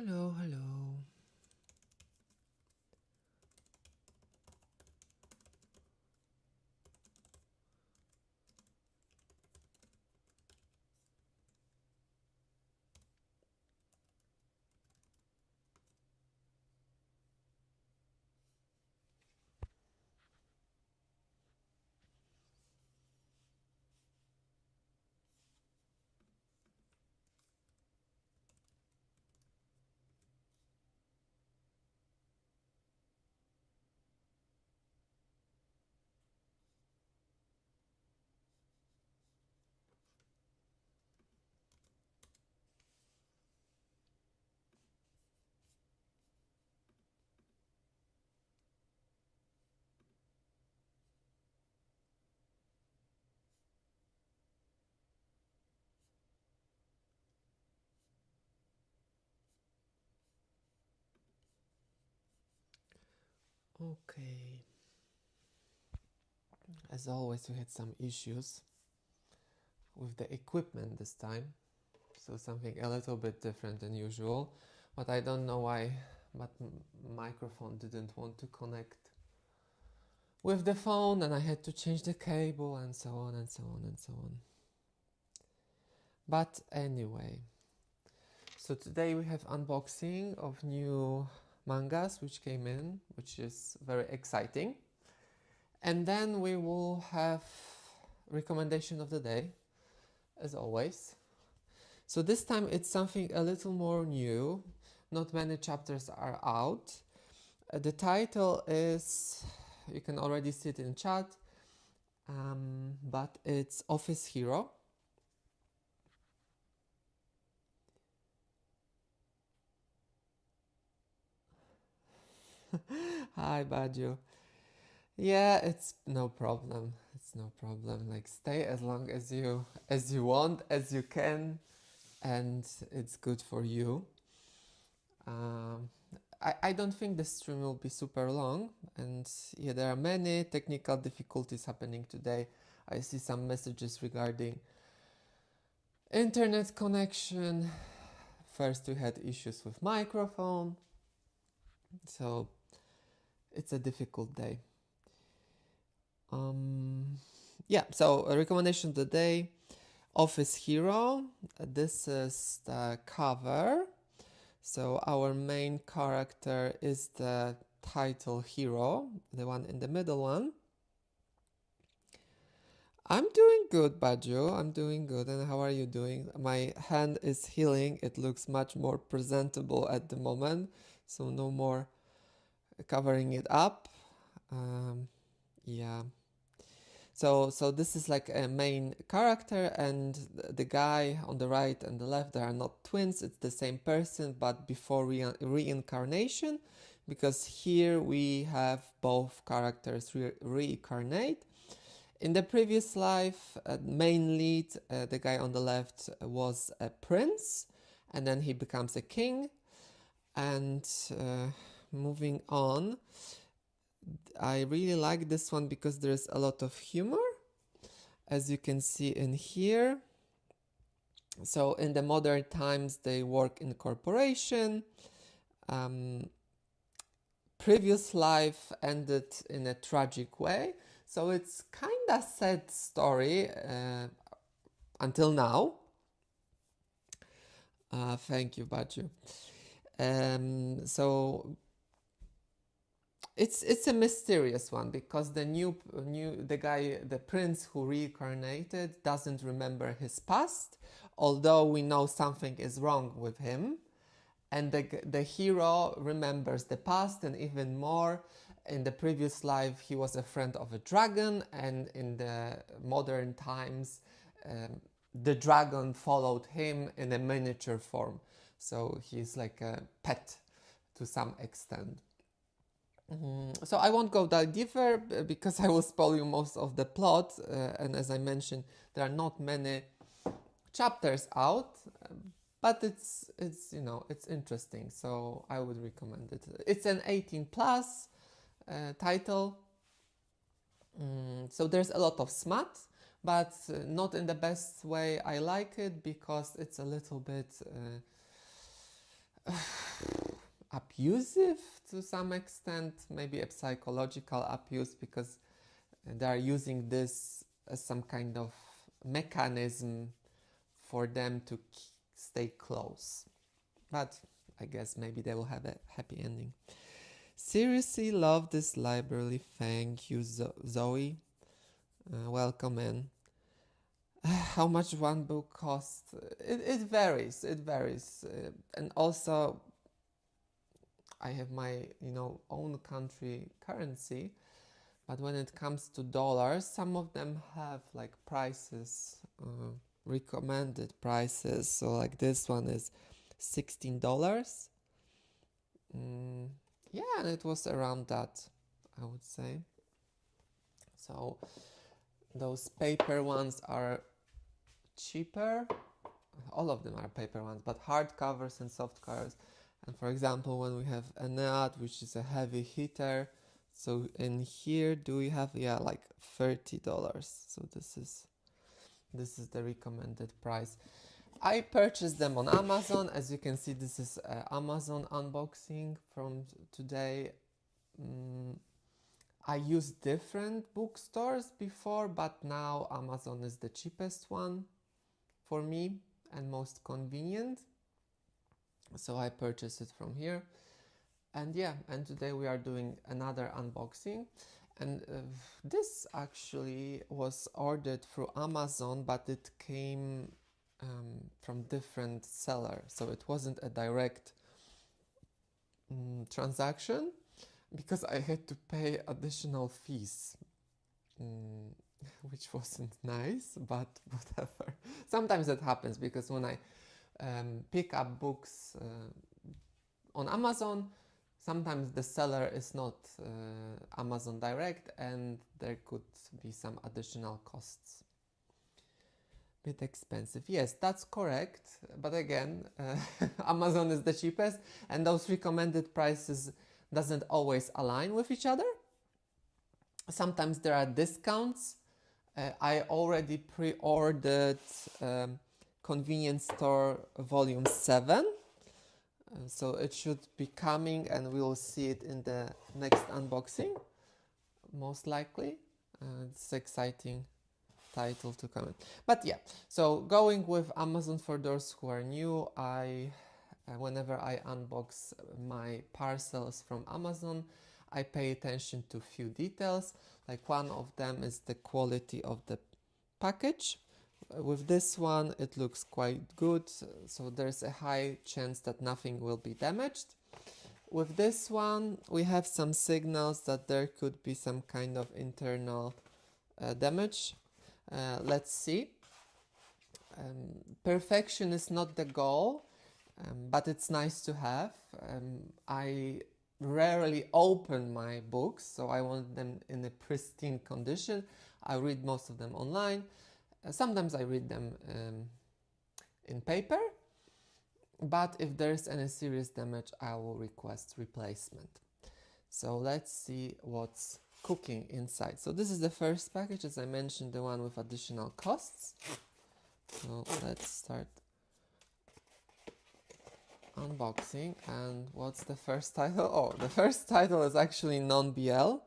Hello, hello. Okay. As always, we had some issues with the equipment this time. So something a little bit different than usual. But I don't know why, but microphone didn't want to connect with the phone and I had to change the cable and so on and so on and so on. But anyway, so today we have unboxing of new mangas which came in, which is very exciting. And then we will have recommendation of the day, as always. So this time it's something a little more new. Not many chapters are out. The title is, you can already see it in chat, but it's Office Hero. Hi, Badju. Yeah, it's no problem. It's no problem. Like stay as long as you want, as you can, and it's good for you. Um, I don't think the stream will be super long, and yeah, there are many technical difficulties happening today. I see some messages regarding internet connection. First, we had issues with microphone, so it's a difficult day. Yeah, so a recommendation today, Office Hero. This is the cover. So our main character is the title hero, the one in the middle one. I'm doing good, Baju. I'm doing good. And how are you doing? My hand is healing. It looks much more presentable at the moment. So no more covering it up. Yeah. So this is like a main character, and the guy on the right and the left, they are not twins. It's the same person, but before reincarnation, because here we have both characters reincarnate. In the previous life, main lead, the guy on the left, was a prince, and then he becomes a king. And moving on, I really like this one because there's a lot of humor, as you can see in here. So in the modern times, they work in corporation. Previous life ended in a tragic way. So it's kind of sad story until now. Thank you, Baju. So it's a mysterious one because the guy, the prince who reincarnated, doesn't remember his past, although we know something is wrong with him. And the hero remembers the past, and even more. In the previous life, he was a friend of a dragon, and in the modern times, the dragon followed him in a miniature form. So he's like a pet to some extent. So I won't go that deeper because I will spoil you most of the plot. And as I mentioned, there are not many chapters out, but it's it's interesting. So I would recommend it. It's an 18 plus title. So there's a lot of smut, but not in the best way. I like it because it's a little bit abusive to some extent, maybe a psychological abuse, because they are using this as some kind of mechanism for them to stay close. But I guess maybe they will have a happy ending. Seriously love this library. Thank you, Zoe. Welcome in. How much one book costs? It varies. It varies, and also I have my own country currency, but when it comes to dollars, some of them have like prices, recommended prices. So like this one is $16. Yeah, and it was around that, I would say. So those paper ones are cheaper. All of them are paper ones, but hardcovers and soft covers. And for example, when we have Aeneid, which is a heavy hitter, so in here do we have like $30. So this is the recommended price. I purchased them on Amazon. As you can see, this is Amazon unboxing from today. I used different bookstores before, but now Amazon is the cheapest one for me and most convenient. So I purchased it from here. And and today we are doing another unboxing. And this actually was ordered through Amazon, but it came from different seller. So it wasn't a direct transaction, because I had to pay additional fees, which wasn't nice, but whatever. Sometimes that happens, because when I pick up books on Amazon, sometimes the seller is not Amazon Direct, and there could be some additional costs. Bit expensive. Yes, that's correct. But again, Amazon is the cheapest, and those recommended prices doesn't always align with each other. Sometimes there are discounts. I already pre-ordered Convenience Store Volume 7. So it should be coming, and we will see it in the next unboxing, most likely. It's exciting title to come in. But so going with Amazon, for those who are new, whenever I unbox my parcels from Amazon, I pay attention to few details. Like one of them is the quality of the package. With this one, it looks quite good, so there's a high chance that nothing will be damaged. With this one, we have some signals that there could be some kind of internal damage. Let's see. Perfection is not the goal, but it's nice to have. I rarely open my books, so I want them in a pristine condition. I read most of them online. Sometimes I read them in paper, but if there's any serious damage, I will request replacement. So let's see what's cooking inside. So this is the first package, as I mentioned, the one with additional costs. So let's start unboxing. And what's the first title? Oh, the first title is actually non-BL,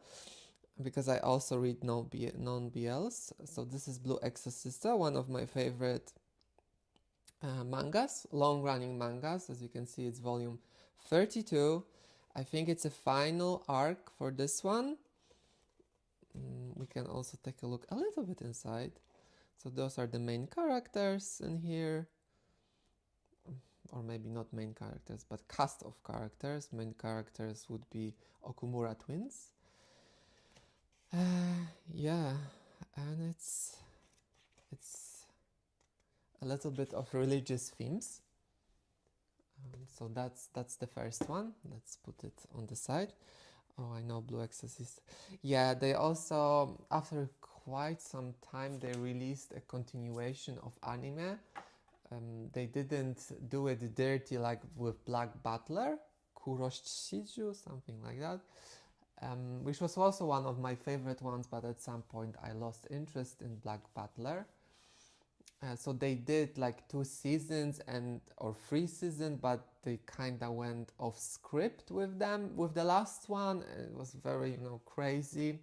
because I also read non-BLs. So this is Blue Exorcista, one of my favorite mangas, long-running mangas. As you can see, it's volume 32. I think it's a final arc for this one. We can also take a look a little bit inside. So those are the main characters in here. Or maybe not main characters, but cast of characters. Main characters would be Okumura twins. And it's a little bit of religious themes. So that's the first one. Let's put it on the side. Oh, I know, Blue Exorcist. Yeah, they also, after quite some time, they released a continuation of anime. They didn't do it dirty like with Black Butler, Kuroshiju, something like that. Which was also one of my favorite ones, but at some point I lost interest in Black Butler. So they did like 2 seasons or 3 seasons, but they kind of went off script with them with the last one. It was very crazy,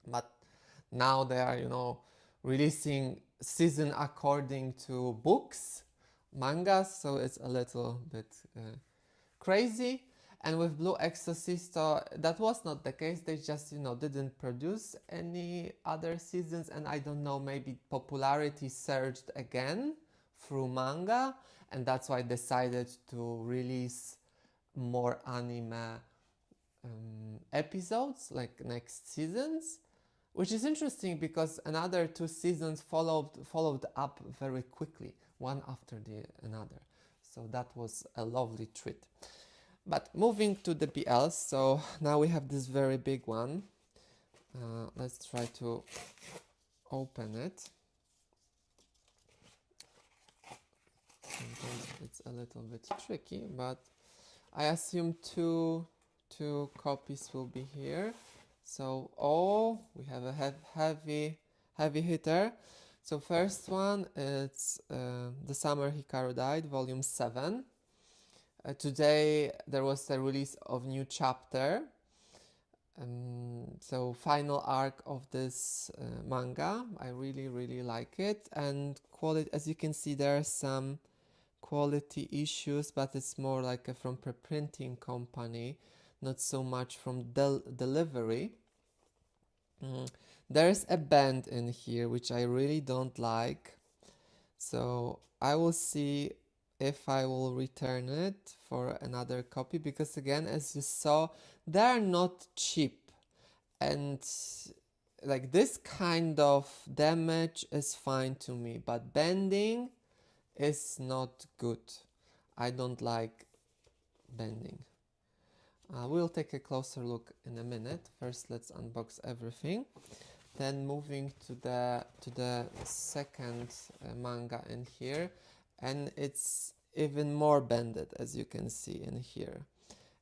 but now they are releasing season according to books, mangas, so it's a little bit crazy. And with Blue Exorcista, that was not the case. They just, didn't produce any other seasons, and I don't know, maybe popularity surged again through manga, and that's why I decided to release more anime episodes, like next seasons, which is interesting because another 2 seasons followed up very quickly, one after the another. So that was a lovely treat. But moving to the BLs, so now we have this very big one. Let's try to open it. Sometimes it's a little bit tricky, but I assume two copies will be here. So, we have a heavy hitter. So first one, it's The Summer Hikaru Died, Volume 7. Today there was the release of new chapter. So final arc of this manga. I really like it, and quality, as you can see, there are some quality issues, but it's more like from pre-printing company, not so much from delivery. There's a band in here which I really don't like, so I will see if I will return it for another copy, because again, as you saw, they're not cheap, and like this kind of damage is fine to me, but bending is not good. I don't like bending. We'll take a closer look in a minute. First, let's unbox everything. Then moving to the second manga in here, and it's even more bended, as you can see in here.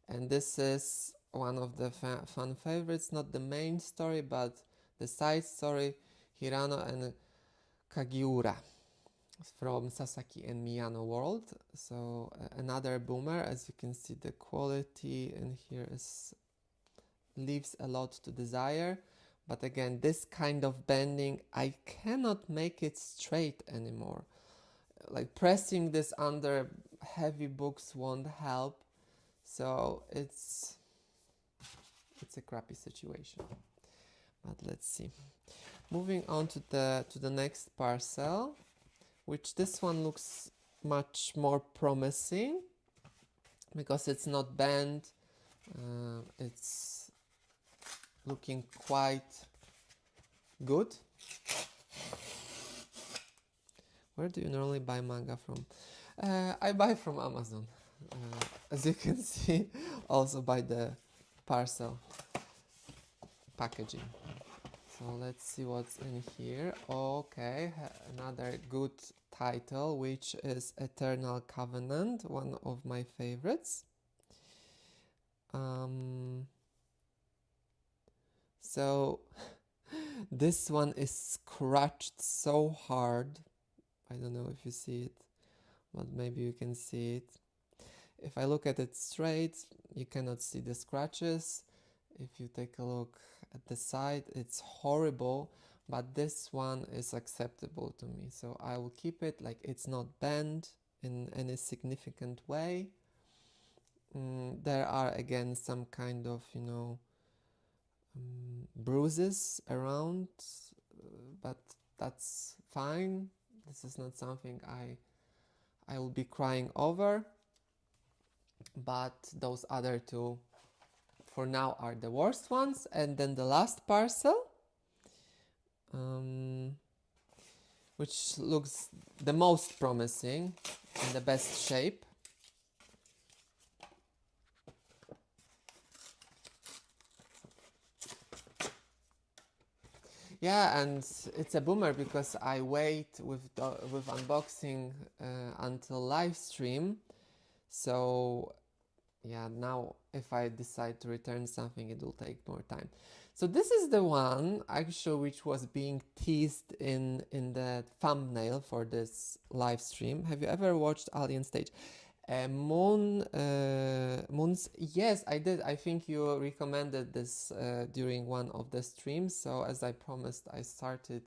And this is one of the fun favorites, not the main story, but the side story, Hirano and Kagiura from Sasaki and Miyano World. So another boomer. As you can see, the quality in here leaves a lot to desire. But again, this kind of bending, I cannot make it straight anymore. Like pressing this under heavy books won't help. So it's a crappy situation. But let's see. Moving on to the next parcel, which this one looks much more promising because it's not bent. It's looking quite good. Where do you normally buy manga from? I buy from Amazon. As you can see, also by the parcel packaging. So let's see what's in here. Okay, another good title, which is Eternal Covenant, one of my favorites. So this one is scratched so hard. I don't know if you see it, but maybe you can see it. If I look at it straight, you cannot see the scratches. If you take a look at the side, it's horrible, but this one is acceptable to me. So I will keep it, like it's not bent in any significant way. There are again some kind of, bruises around, but that's fine. This is not something I will be crying over. But those other two for now are the worst ones. And then the last parcel, which looks the most promising and the best shape. Yeah, and it's a boomer because I wait with unboxing until live stream. So yeah, now if I decide to return something, it will take more time. So this is the one actually which was being teased in the thumbnail for this live stream. Have you ever watched Alien Stage? Moons, yes, I did. I think you recommended this during one of the streams. So as I promised, I started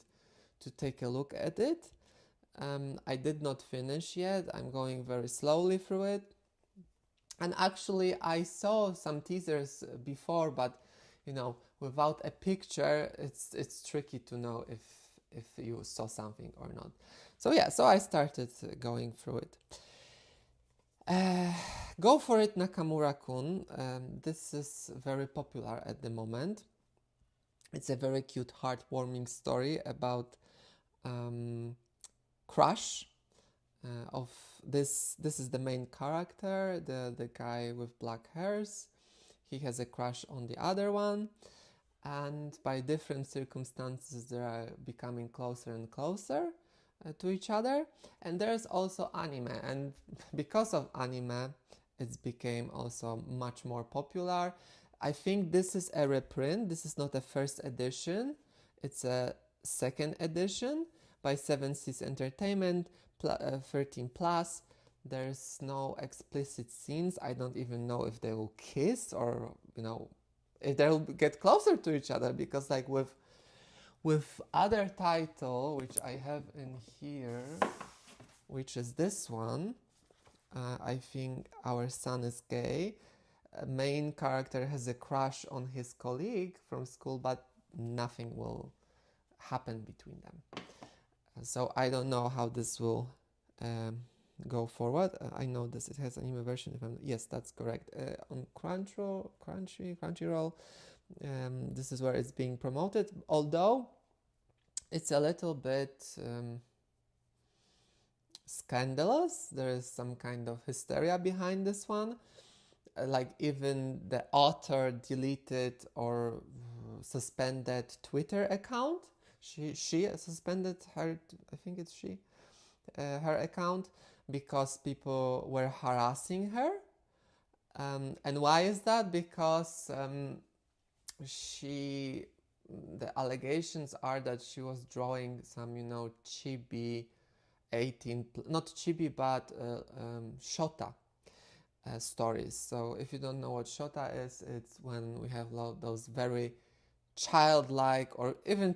to take a look at it. I did not finish yet. I'm going very slowly through it. And actually, I saw some teasers before, but you know, without a picture, it's tricky to know if you saw something or not. So yeah, so I started going through it. Go for it, Nakamura-kun. This is very popular at the moment. It's a very cute, heartwarming story about crush of this. This is the main character, the guy with black hairs. He has a crush on the other one, and by different circumstances, they are becoming closer and closer to each other. And there's also anime, and because of anime, it became also much more popular. I think this is a reprint. This is not a first edition. It's a second edition by 7 Seas Entertainment, 13 plus. There's no explicit scenes. I don't even know if they will kiss or, you know, if they'll get closer to each other, because like with other title, which I have in here, which is this one, I think Our Son is Gay. Main character has a crush on his colleague from school, but nothing will happen between them. So I don't know how this will go forward. I know this, it has anime version. Yes, that's correct. On Crunchyroll, this is where it's being promoted. Although it's a little bit scandalous. There is some kind of hysteria behind this one. Like even the author deleted or suspended Twitter account. She suspended her, I think it's she, her account, because people were harassing her. And why is that? Because the allegations are that she was drawing some, you know, chibi 18, not chibi, but shota stories. So if you don't know what shota is, it's when we have those very childlike or even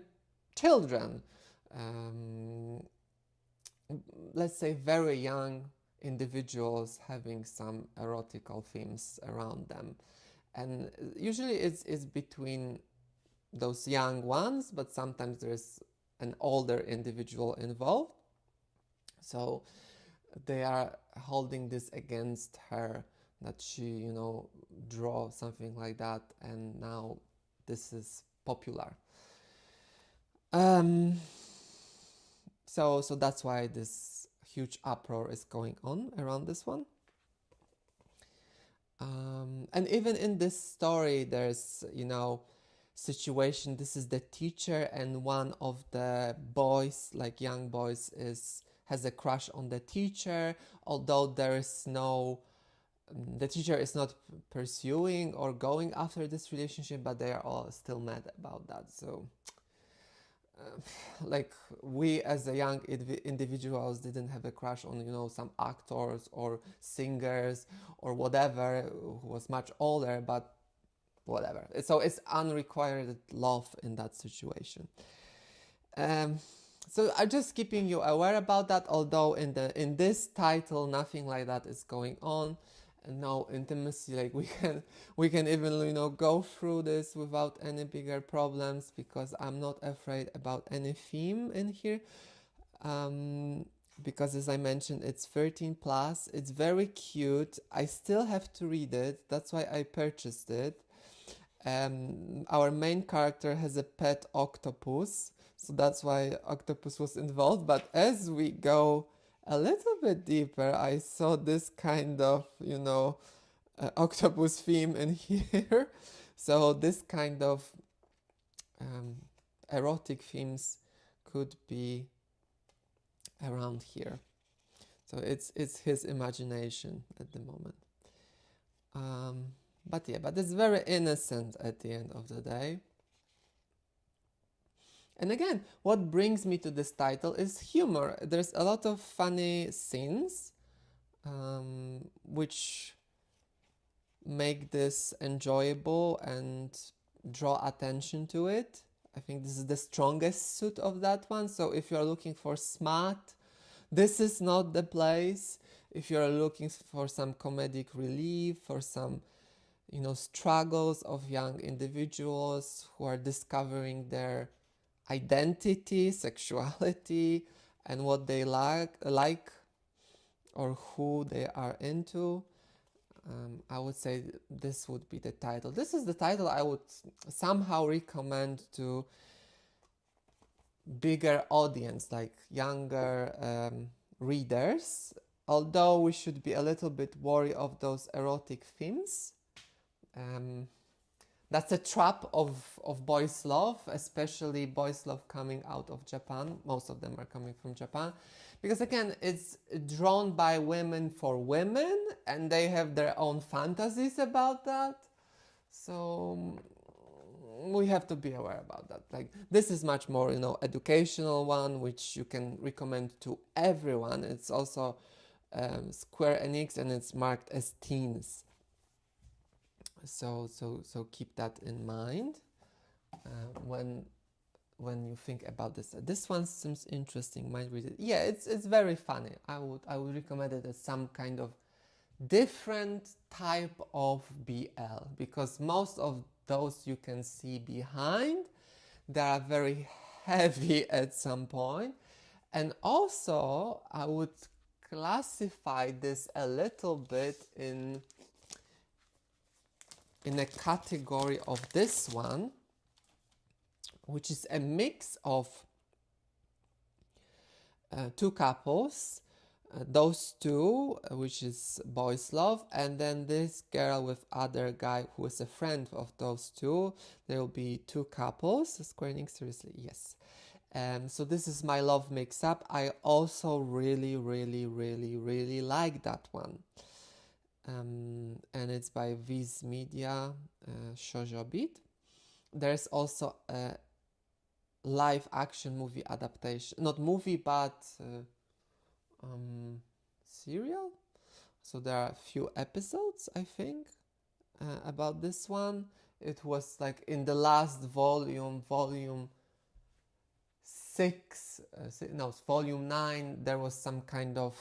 children, let's say very young individuals having some erotical themes around them. And usually it's between those young ones, but sometimes there's an older individual involved. So they are holding this against her, that she, you know, draw something like that, and now this is popular. So that's why this huge uproar is going on around this one. And even in this story, there's, you know, situation. This is the teacher, and one of the boys, like young boys, has a crush on the teacher, although there is no, the teacher is not pursuing or going after this relationship, but they are all still mad about that. So like we as a young individuals didn't have a crush on, you know, some actors or singers or whatever who was much older, but whatever. So it's unrequited love in that situation. So I'm just keeping you aware about that, although in this title nothing like that is going on. No intimacy, like we can even, you know, go through this without any bigger problems, because I'm not afraid about any theme in here, because as I mentioned, it's 13 plus. It's very cute. I still have to read it, that's why I purchased it. Our main character has a pet octopus, so that's why octopus was involved. But as we go a little bit deeper, I saw this kind of, you know, octopus theme in here. So this kind of erotic themes could be around here. So it's his imagination at the moment. But yeah, but it's very innocent at the end of the day. And again, what brings me to this title is humor. There's a lot of funny scenes, which make this enjoyable and draw attention to it. I think this is the strongest suit of that one. So if you're looking for smart, this is not the place. If you're looking for some comedic relief, for some, struggles of young individuals who are discovering their identity, sexuality, and what they like or who they are into, I would say this would be the title. This is the title I would somehow recommend to bigger audience, like younger readers, although we should be a little bit wary of those erotic themes. That's a trap of boys' love, especially boys' love coming out of Japan. Most of them are coming from Japan. Because again, it's drawn by women for women, and they have their own fantasies about that. So we have to be aware about that. Like, this is much more, educational one, which you can recommend to everyone. It's also Square Enix, and it's marked as teens. So keep that in mind when you think about this. This one seems interesting. Might read it. Yeah, it's very funny. I would recommend it as some kind of different type of BL, because most of those you can see behind, they are very heavy at some point. And also I would classify this a little bit in a category of this one, which is a mix of two couples, those two, which is boys' love, and then this girl with other guy who is a friend of those two. There will be two couples. Square Enix, seriously, yes. So this is My Love Mix-Up. I also really, really, really, really like that one. And it's by Viz Media, Shoujo Beat. There's also a live action movie adaptation, not movie but serial. So there are a few episodes, I think, about this one. It was like in the last volume 6, volume 9, there was some kind of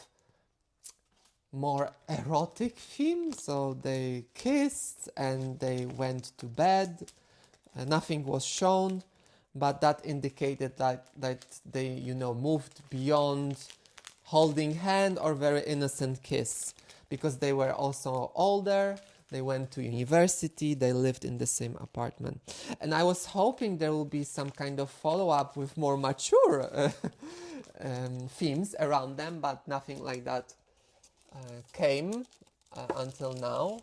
more erotic theme, so they kissed and they went to bed. Nothing was shown, but that indicated that they moved beyond holding hand or very innocent kiss, because they were also older, they went to university, they lived in the same apartment. And I was hoping there will be some kind of follow-up with more mature themes around them, but nothing like that came until now.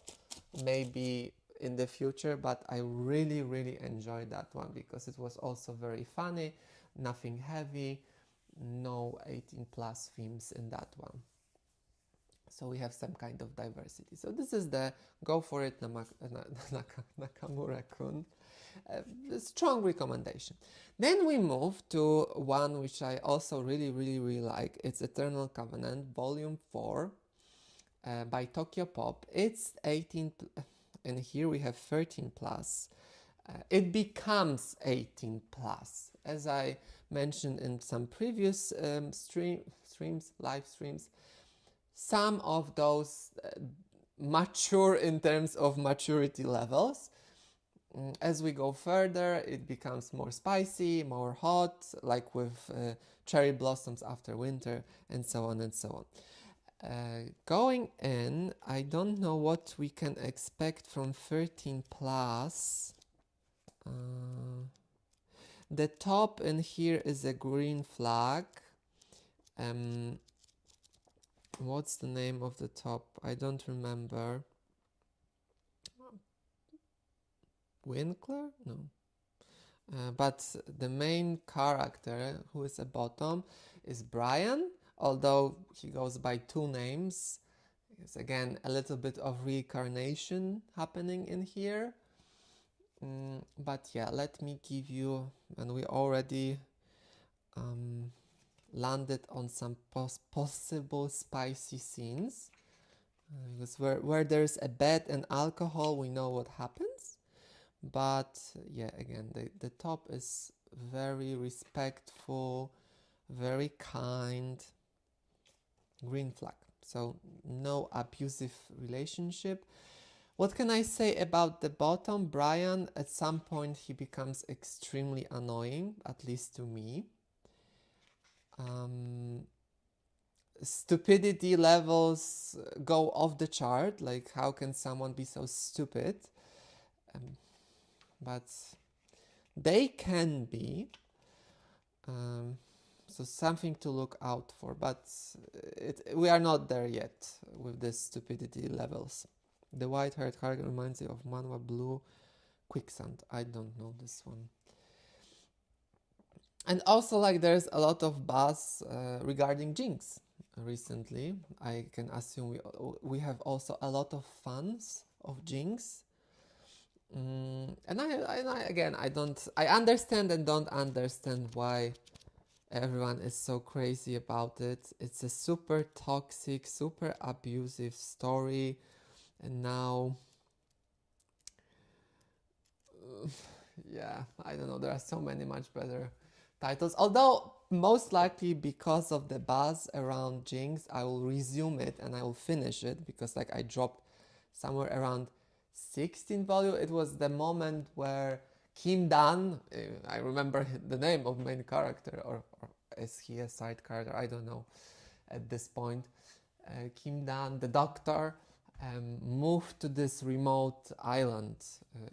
Maybe in the future, but I really, really enjoyed that one because it was also very funny, nothing heavy, no 18 plus themes in that one. So we have some kind of diversity. So this is the Go For It Nakamura-kun. Strong recommendation. Then we move to one which I also really, really, really like. It's Eternal Covenant, Volume 4 by Tokyo Pop. It's 18, and here we have 13 plus. It becomes 18 plus. As I mentioned in some previous live streams, some of those mature in terms of maturity levels. As we go further, it becomes more spicy, more hot, like with cherry blossoms after winter, and so on and so on. Going in, I don't know what we can expect from 13 plus. The top in here is a green flag. What's the name of the top? I don't remember. Winkler? No. But the main character, who is at bottom, is Brian, although he goes by two names. It's again a little bit of reincarnation happening in here. But yeah, let me give you, and we already landed on some possible spicy scenes. Because where there's a bed and alcohol, we know what happens. But yeah, again, the top is very respectful, very kind. Green flag. So no abusive relationship. What can I say about the bottom? Brian, at some point, he becomes extremely annoying, at least to me. Stupidity levels go off the chart. Like, how can someone be so stupid? But they can be. So something to look out for. But we are not there yet with the stupidity levels. The white-haired character reminds me of Manhwa Blue Quicksand. I don't know this one. And also, like, there's a lot of buzz regarding Jinx recently. I can assume we have also a lot of fans of Jinx. And I understand and don't understand why everyone is so crazy about it. It's a super toxic, super abusive story. And now, yeah, I don't know, there are so many much better titles. Although, most likely because of the buzz around Jinx, I will resume it and I will finish it because, like, I dropped somewhere around 16 volume. It was the moment where Kim Dan, I remember the name of main character, or is he a side character? I don't know at this point. Kim Dan, the doctor, moved to this remote island.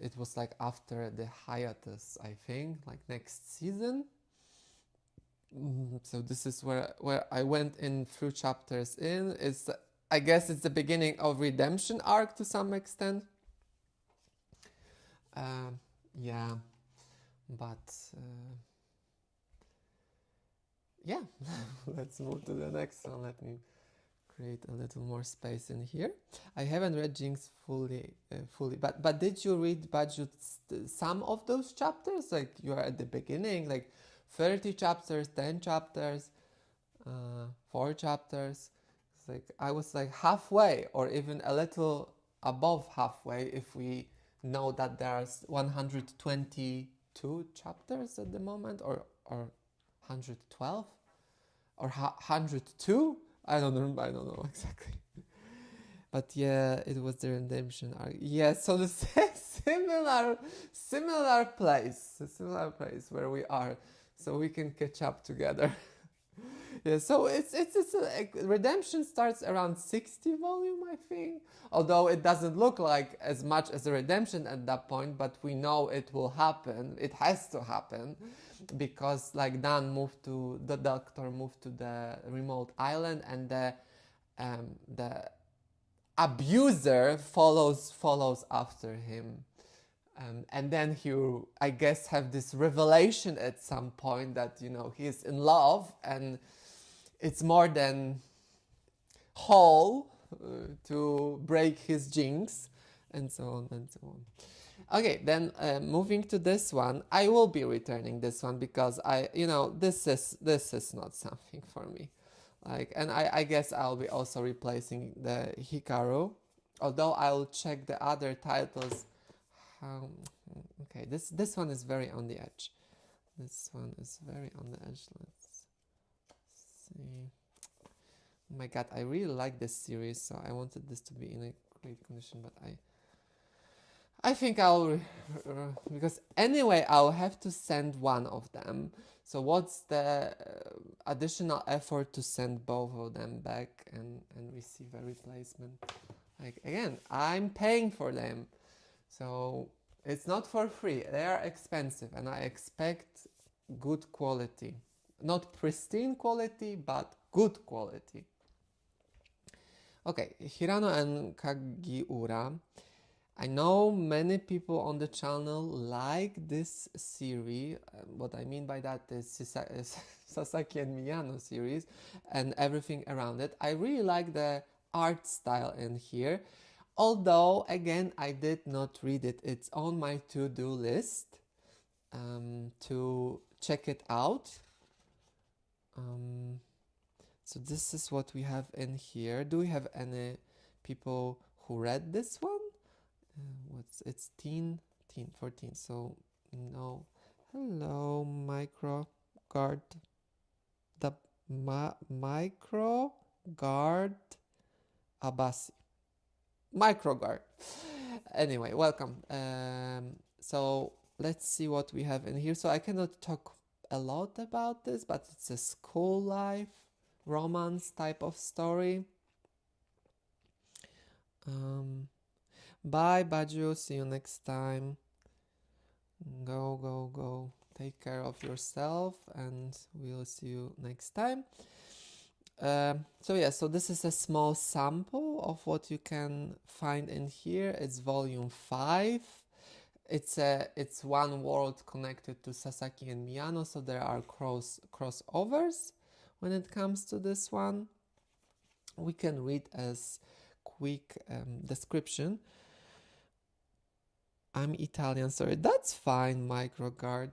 It was like after the hiatus, I think, like next season. So this is where I went in through chapters in. I guess it's the beginning of redemption arc to some extent. Yeah, but yeah, let's move to the next one. Let me create a little more space in here. I haven't read Jinx fully, but did you read Bajut some of those chapters? Like, you are at the beginning, like 30 chapters, 10 chapters, 4 chapters. It's like I was like halfway, or even a little above halfway, if we know that there's 122 chapters at the moment, or 112, or 102. I don't know exactly. But yeah, it was the redemption arc. Yeah, so the similar place where we are, so we can catch up together. Yeah, so it's redemption starts around 60 volume, I think. Although it doesn't look like as much as a redemption at that point, but we know it will happen. It has to happen, because like the doctor moved to the remote island, and the abuser follows after him. And then he, I guess, have this revelation at some point that, you know, he is in love, and it's more than whole to break his jinx, and so on and so on. Okay, then moving to this one, I will be returning this one because this is not something for me. Like, and I guess I'll be also replacing the Hikaru, although I'll check the other titles. Okay, this one is very on the edge. This one is very on the edge. Let's see. Oh my god, I really like this series, so I wanted this to be in a great condition, but I think I'll, because anyway I'll have to send one of them. So what's the additional effort to send both of them back and receive a replacement? Like, again, I'm paying for them, so it's not for free. They are expensive, and I expect good quality. Not pristine quality, but good quality. Okay, Hirano and Kagiura. I know many people on the channel like this series. What I mean by that is Sasaki and Miyano series and everything around it. I really like the art style in here. Although, again, I did not read it. It's on my to-do list to check it out. So this is what we have in here. Do we have any people who read this one? It's teen 14, so no. Hello, micro guard. The micro guard Abasi. Micro guard. Anyway, welcome. So let's see what we have in here. So I cannot talk a lot about this, but it's a school life romance type of story. Bye, Baju. See you next time. Go. Take care of yourself, and we'll see you next time. So this is a small sample of what you can find in here. It's volume 5. It's one world connected to Sasaki and Miyano, so there are crossovers when it comes to this one. We can read as quick description. I'm Italian, sorry. That's fine, microguard.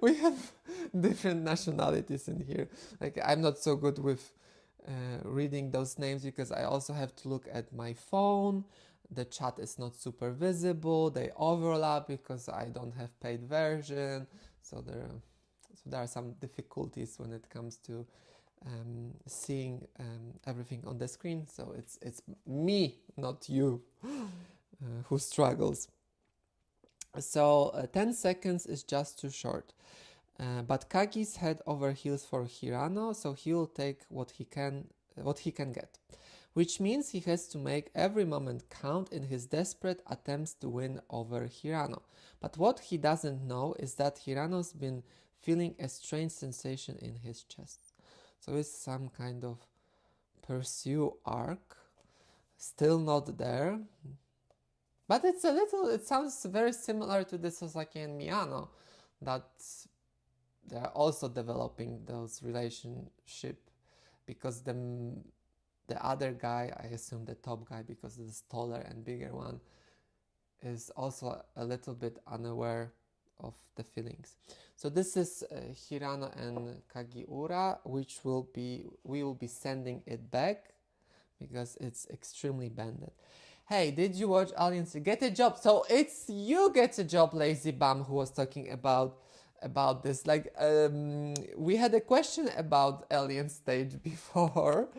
We have different nationalities in here. Like, I'm not so good with reading those names because I also have to look at my phone. The chat is not super visible. They overlap because I don't have paid version. So there are some difficulties when it comes to seeing everything on the screen. So it's me, not you, who struggles. So 10 seconds is just too short. But Kagi's head over heels for Hirano, so he'll take what he can get. Which means he has to make every moment count in his desperate attempts to win over Hirano. But what he doesn't know is that Hirano's been feeling a strange sensation in his chest. So it's some kind of pursue arc. Still not there. But it sounds very similar to the Sasaki and Miyano, that they're also developing those relationship, because the other guy, I assume the top guy, because it's taller and bigger one, is also a little bit unaware of the feelings. So this is Hirano and Kagiura, which we will be sending it back because it's extremely bended. Hey, did you watch Aliens? Get a job. So it's you get a job, Lazy Bum, who was talking about this. Like, we had a question about Alien Stage before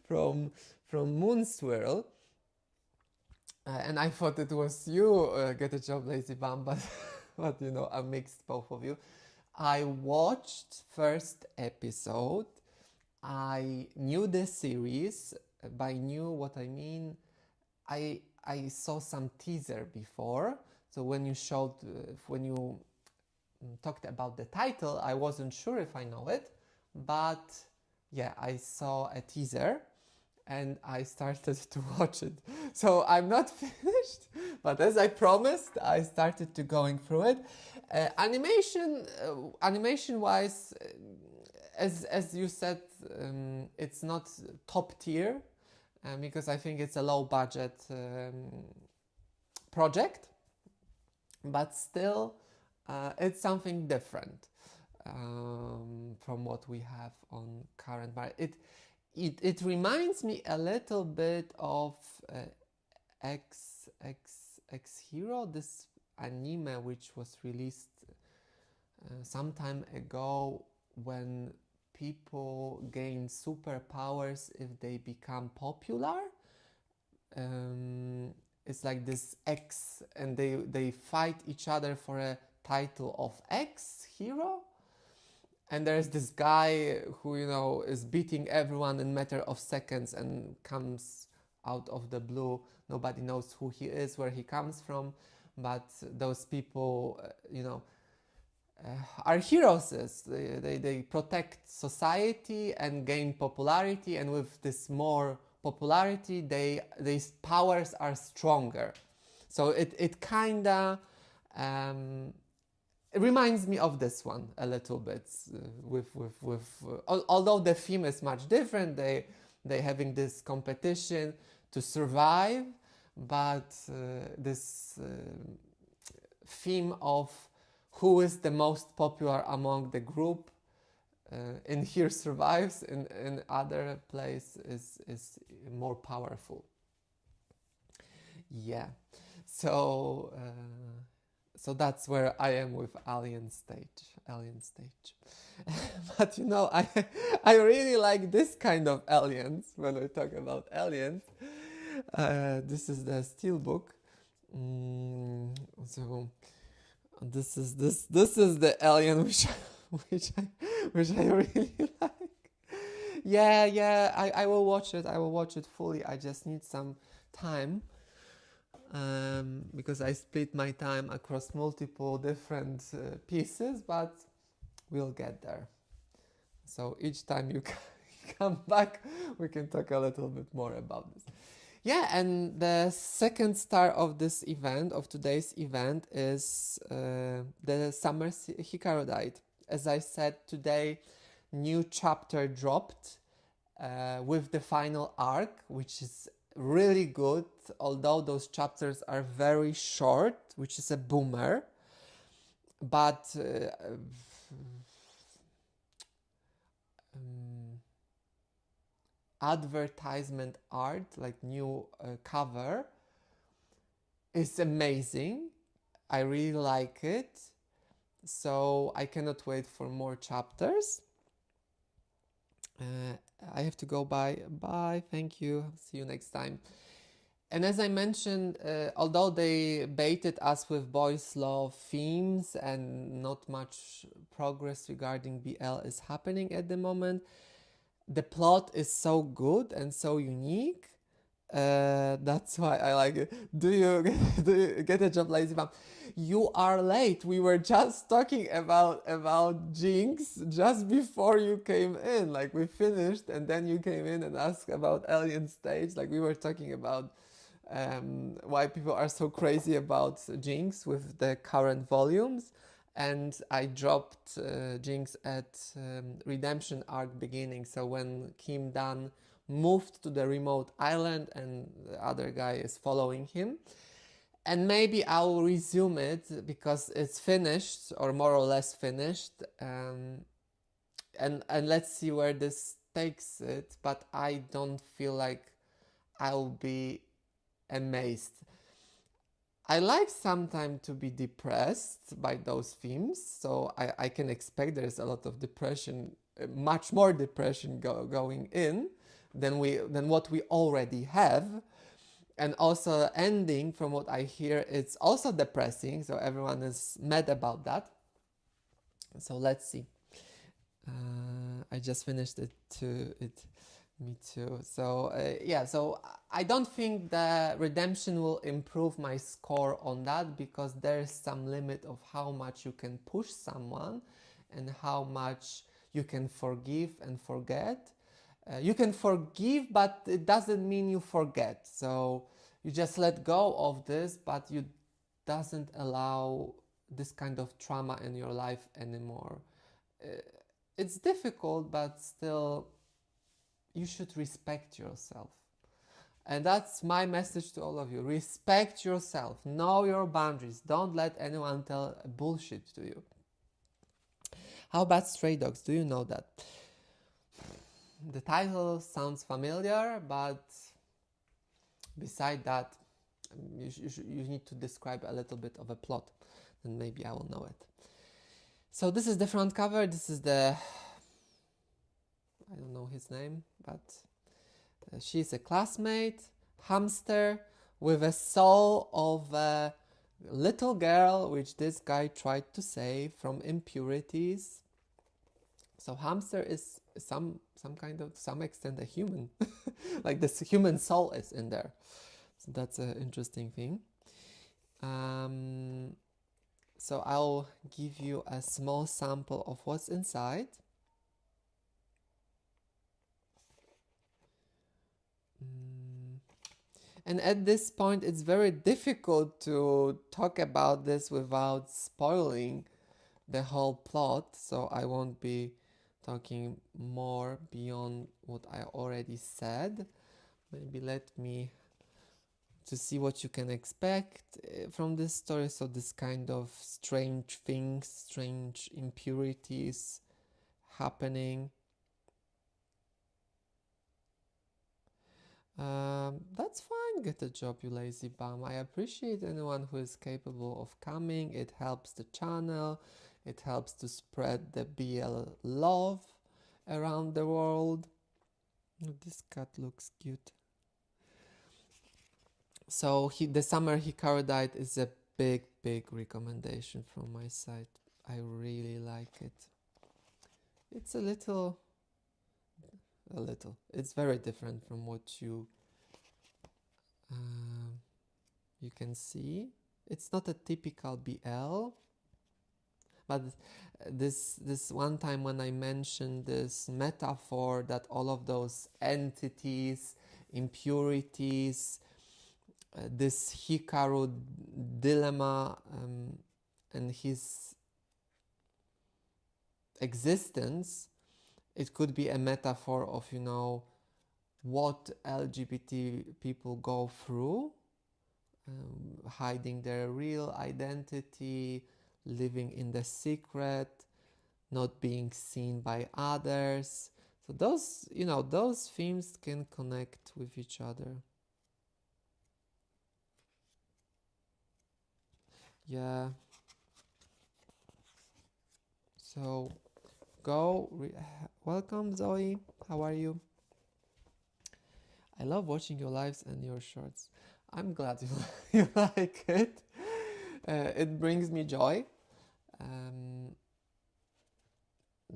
from Moonswirl, and I thought it was you, get a job, Lazy Bum, but you know, I mixed both of you. I watched first episode. I knew the series. By knew what I mean, I saw some teaser before. So when you talked about the title, I wasn't sure if I know it, but yeah, I saw a teaser and I started to watch it. So I'm not finished, but as I promised, I started to going through it. Animation wise, as you said, it's not top tier, because I think it's a low budget project, but still it's something different from what we have on current market. It reminds me a little bit of X Hero, this anime which was released some time ago, when people gain superpowers if they become popular. It's like this X, and they fight each other for a title of X Hero. And there's this guy who, you know, is beating everyone in a matter of seconds and comes out of the blue. Nobody knows who he is, where he comes from, but those people, are heroes. They protect society and gain popularity, and with this more popularity, these powers are stronger. So it kinda it reminds me of this one a little bit, although the theme is much different. They having this competition to survive, but this theme of who is the most popular among the group in here survives, in other place is more powerful. Yeah, so so that's where I am with Alien Stage. But you know, I really like this kind of aliens when we talk about aliens. This is the Steelbook. So this is the alien which I which I really like. Yeah, I will watch it. I will watch it fully. I just need some time, because I split my time across multiple different pieces, but we'll get there. So each time you come back, we can talk a little bit more about this. Yeah, and the second star of this event, of today's event, is the Summer Hikaru died. As I said, today, new chapter dropped with the final arc, which is really good, although those chapters are very short, which is a boomer. But advertisement art, like new cover, is amazing. I really like it. So I cannot wait for more chapters. I have to go. Bye. Thank you. See you next time. And as I mentioned, although they baited us with boys' love themes and not much progress regarding BL is happening at the moment, the plot is so good and so unique. That's why I like it. Do you get a job, Lazy Mom? You are late. We were just talking about Jinx just before you came in. Like we finished, and then you came in and asked about Alien Stage. Like we were talking about why people are so crazy about Jinx with the current volumes. And I dropped Jinx at Redemption arc beginning. So when Kim Dan moved to the remote island and the other guy is following him. And maybe I'll resume it because it's finished, or more or less finished. And let's see where this takes it. But I don't feel like I'll be amazed. I like sometimes to be depressed by those themes, so I can expect there's a lot of depression, much more depression going in than what we already have. And also ending, from what I hear, it's also depressing, so everyone is mad about that. So let's see. I just finished it too. Me too. So yeah, so I don't think the Redemption will improve my score on that, because there's some limit of how much you can push someone and how much you can forgive and forget. You can forgive, but it doesn't mean you forget. So you just let go of this, but you doesn't allow this kind of trauma in your life anymore. It's difficult, but still you should respect yourself. And that's my message to all of you. Respect yourself. Know your boundaries. Don't let anyone tell bullshit to you. How about Stray Dogs? Do you know that? The title sounds familiar, but beside that, you need to describe a little bit of a plot, and maybe I will know it. So this is the front cover. This is the... I don't know his name, but she's a classmate, hamster, with a soul of a little girl, which this guy tried to save from impurities. So hamster is some kind of, to some extent, a human. Like this human soul is in there. So that's an interesting thing. So I'll give you a small sample of what's inside. And at this point, it's very difficult to talk about this without spoiling the whole plot, so I won't be talking more beyond what I already said. Maybe let me to see what you can expect from this story. So this kind of strange things, strange impurities happening. That's fine, get a job, you lazy bum. I appreciate anyone who is capable of coming. It helps the channel. It helps to spread the BL love around the world. This cat looks cute. So the Summer Hikaru Diet is a big recommendation from my side. I really like it. It's a little, it's very different from what you can see. It's not a typical BL, but this one time when I mentioned this metaphor that all of those entities, impurities, this Hikaru dilemma and his existence, it could be a metaphor of, you know, what LGBT people go through, hiding their real identity, living in the secret, not being seen by others. So those, you know, those themes can connect with each other. Yeah. So welcome Zoe, how are you? I love watching your lives and your shorts. I'm glad you like it. It brings me joy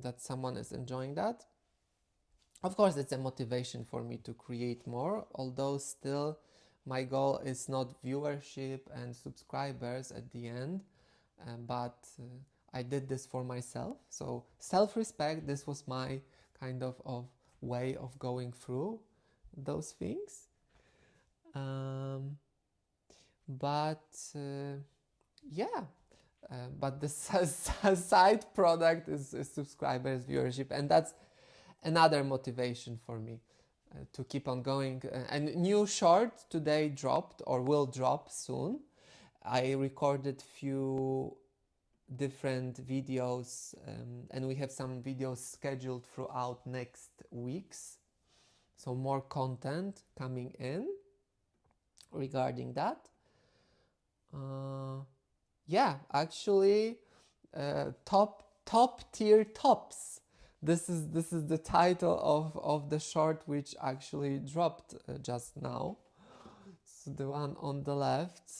that someone is enjoying that. Of course, it's a motivation for me to create more, although still my goal is not viewership and subscribers at the end, but I did this for myself. So self-respect, this was my kind of way of going through those things. But the side product is subscribers, viewership, and that's another motivation for me to keep on going. And new short today dropped or will drop soon. I recorded few different videos and we have some videos scheduled throughout next weeks. So more content coming in regarding that. Yeah, actually, top tier tops. This is the title of the short which actually dropped just now. So the one on the left,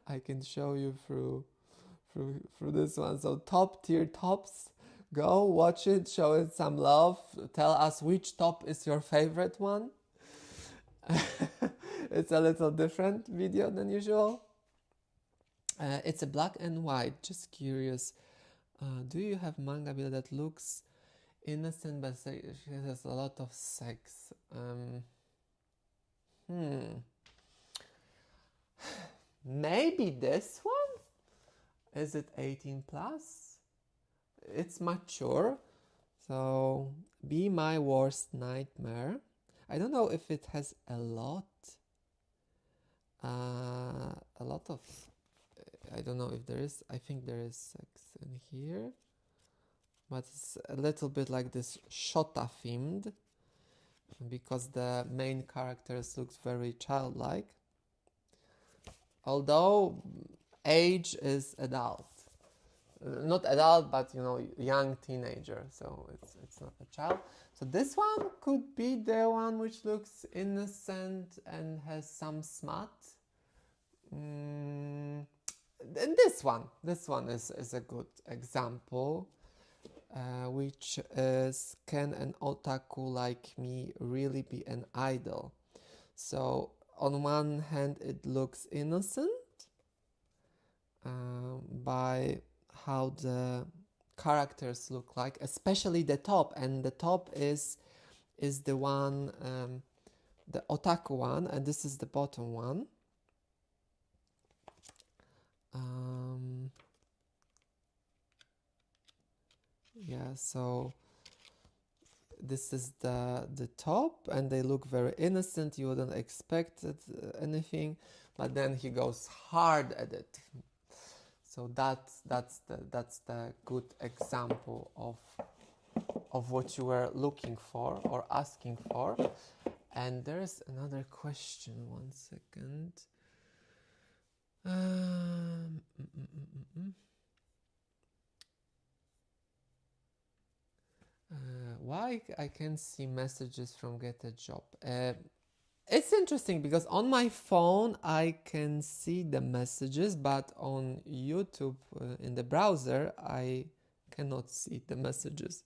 I can show you through this one. So top tier tops. Go watch it, show it some love. Tell us which top is your favorite one. It's a little different video than usual. It's a black and white. Just curious. Do you have manga bill that looks innocent but has a lot of sex? Maybe this one? Is it 18 plus? It's mature. So, Be My Worst Nightmare. I don't know if it has a lot of, I don't know if there is, I think there is sex in here, but it's a little bit like this Shota themed, because the main characters looks very childlike, although age is adult. Not adult, but you know, young teenager, so it's not a child. So this one could be the one which looks innocent and has some smut. And this one is a good example, which is, can an otaku like me really be an idol? So on one hand it looks innocent by how the characters look like, especially the top, and the top is the one, the otaku one, and this is the bottom one. Yeah, so this is the top, and they look very innocent. You wouldn't expect it, anything, but then he goes hard at it. So that's the good example of what you were looking for or asking for. And there's another question. 1 second. Why I can see messages from Get a Job? It's interesting because on my phone I can see the messages, but on YouTube in the browser I cannot see the messages.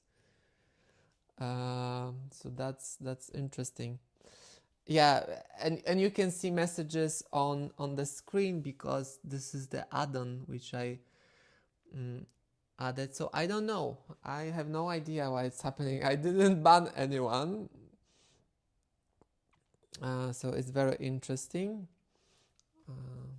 So that's interesting. Yeah, and you can see messages on the screen because this is the add-on which I added. So I don't know. I have no idea why it's happening. I didn't ban anyone. So it's very interesting.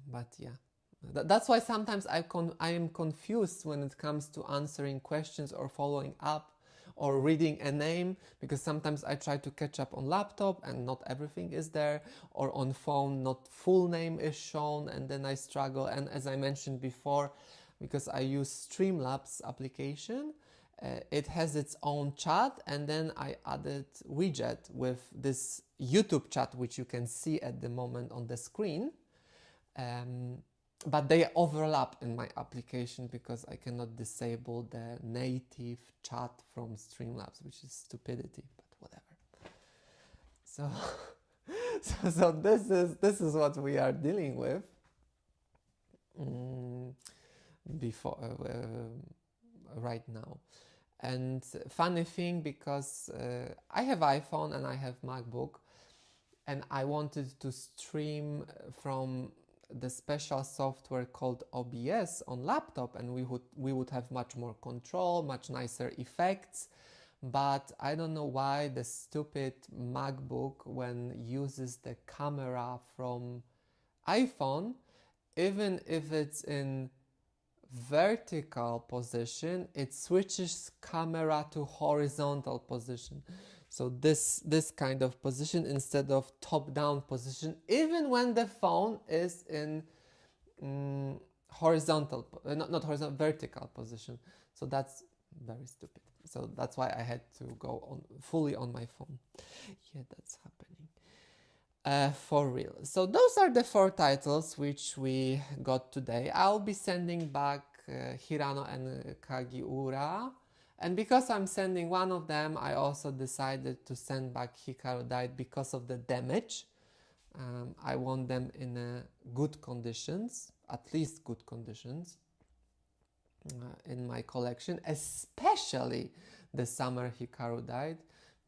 But yeah, that's why sometimes I am confused when it comes to answering questions or following up or reading a name, because sometimes I try to catch up on laptop and not everything is there, or on phone not full name is shown, and then I struggle. And as I mentioned before, because I use Streamlabs application, it has its own chat, and then I added widget with this YouTube chat which you can see at the moment on the screen. But they overlap in my application because I cannot disable the native chat from Streamlabs, which is stupidity, but whatever. So, so this is what we are dealing with. Before right now. And funny thing, because I have iPhone and I have MacBook, and I wanted to stream from the special software called OBS on laptop, and we would have much more control, much nicer effects. But I don't know why the stupid MacBook, when uses the camera from iPhone, even if it's in vertical position, it switches camera to horizontal position. So this kind of position instead of top-down position, even when the phone is in horizontal, not horizontal, vertical position. So that's very stupid. So that's why I had to go on fully on my phone. Yeah, that's happening. For real. So those are the 4 titles which we got today. I'll be sending back Hirano and Kagiura. And because I'm sending one of them, I also decided to send back Hikaru Died because of the damage. I want them in good conditions, at least good conditions, in my collection, especially the Summer Hikaru Died,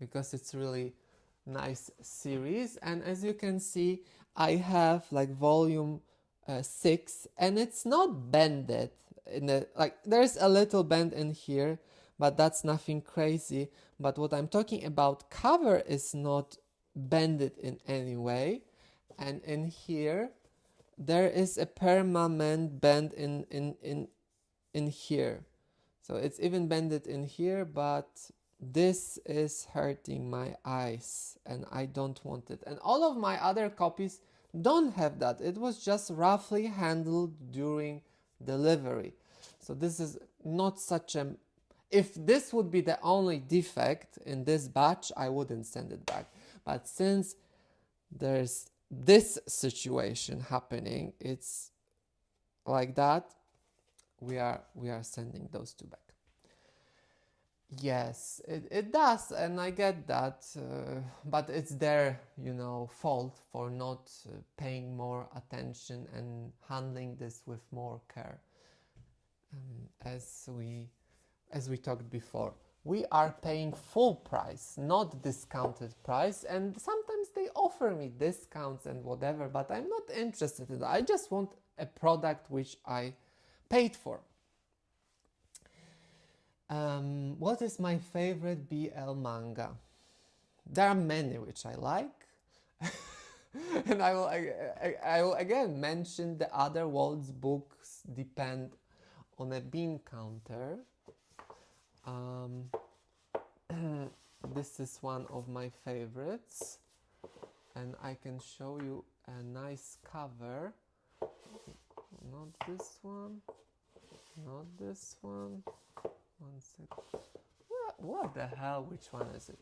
because it's really nice series. And as you can see, I have like volume 6, and it's not bended in the, like, there's a little bend in here, but that's nothing crazy. But what I'm talking about, cover is not bended in any way, and in here there is a permanent bend in here. So it's even bended in here, but this is hurting my eyes and I don't want it. And all of my other copies don't have that. It was just roughly handled during delivery. So this is not such a... If this would be the only defect in this batch, I wouldn't send it back. But since there's this situation happening, it's like that, we are sending those 2 back. Yes, it does, and I get that, but it's their, fault for not paying more attention and handling this with more care. As we talked before, we are paying full price, not discounted price, and sometimes they offer me discounts and whatever, but I'm not interested in that. I just want a product which I paid for. What is my favorite BL manga? There are many which I like. And I will again mention the other world's books depend on a bean counter. this is one of my favorites, and I can show you a nice cover. Not this one, not this one. One sec. What the hell? Which one is it?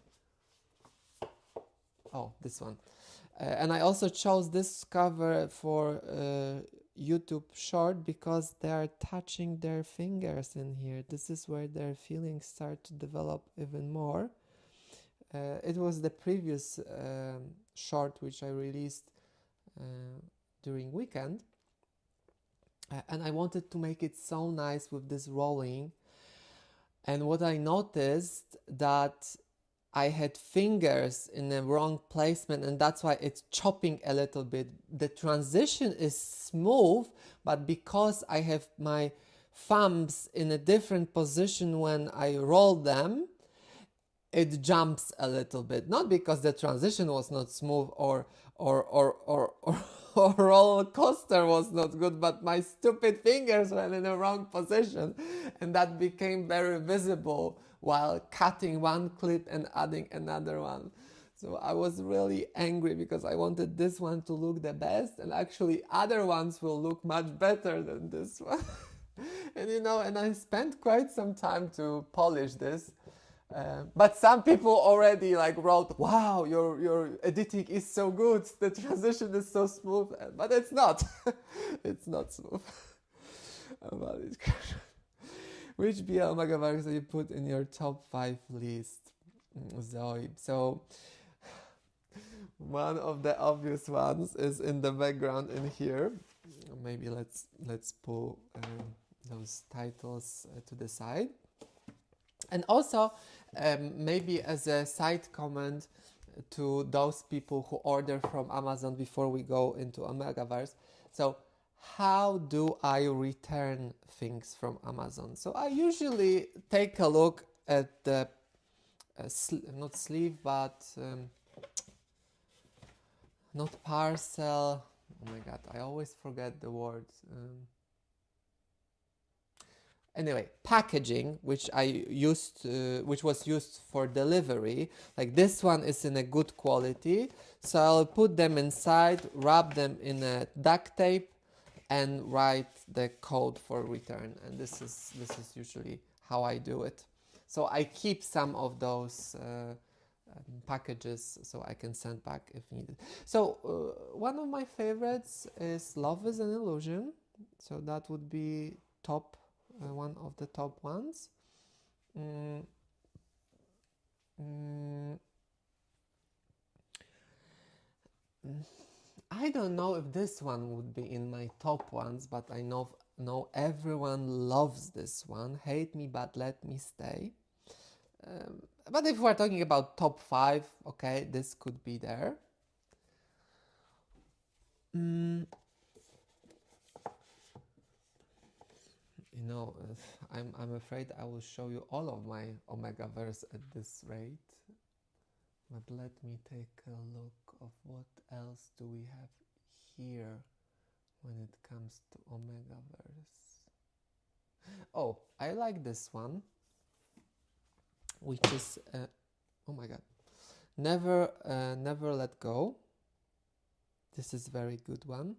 Oh, this one. And I also chose this cover for YouTube short because they are touching their fingers in here. This is where their feelings start to develop even more. It was the previous short which I released during weekend. And I wanted to make it so nice with this rolling. And what I noticed that I had fingers in the wrong placement, and that's why it's chopping a little bit. The transition is smooth, but because I have my thumbs in a different position when I roll them, it jumps a little bit. Not because the transition was not smooth or roller coaster was not good, but my stupid fingers were in the wrong position, and that became very visible while cutting one clip and adding another one. So I was really angry because I wanted this one to look the best, and actually other ones will look much better than this one. And I spent quite some time to polish this. But some people already wrote, wow, your editing is so good, the transition is so smooth, but it's not. It's not smooth. Which BL manga works do you put in your top 5 list, Zoe? So one of the obvious ones is in the background in here. Maybe let's pull those titles to the side. And also, maybe as a side comment to those people who order from Amazon before we go into Omegaverse. So, how do I return things from Amazon? So, I usually take a look at the, not sleeve, but not parcel. Oh my god, I always forget the words. Anyway, packaging, which was used for delivery, like this one is in a good quality, so I'll put them inside, wrap them in a duct tape, and write the code for return. And this is usually how I do it. So I keep some of those packages so I can send back if needed. So one of my favorites is Love is an Illusion. So that would be one of the top ones. I don't know if this one would be in my top ones, but I know everyone loves this one. Hate Me But Let Me Stay. But if we're talking about top 5, okay, this could be there. I'm afraid I will show you all of my Omegaverse at this rate. But let me take a look of what else do we have here when it comes to Omegaverse. Oh, I like this one, which is oh my god, Never Let Go. This is a very good one.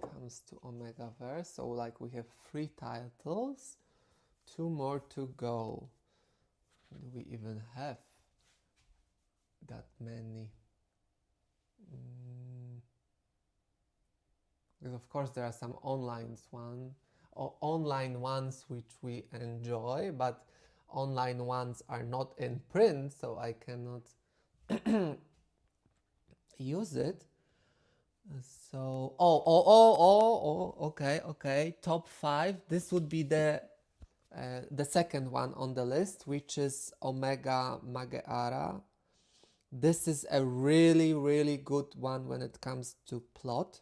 Comes to Omegaverse, so we have 3 titles, 2 more to go. Do we even have that many? Because of course there are some online ones which we enjoy, but online ones are not in print, so I cannot use it. So, okay. Top 5. This would be the second one on the list, which is Omega Mageara. This is a really, really good one when it comes to plot.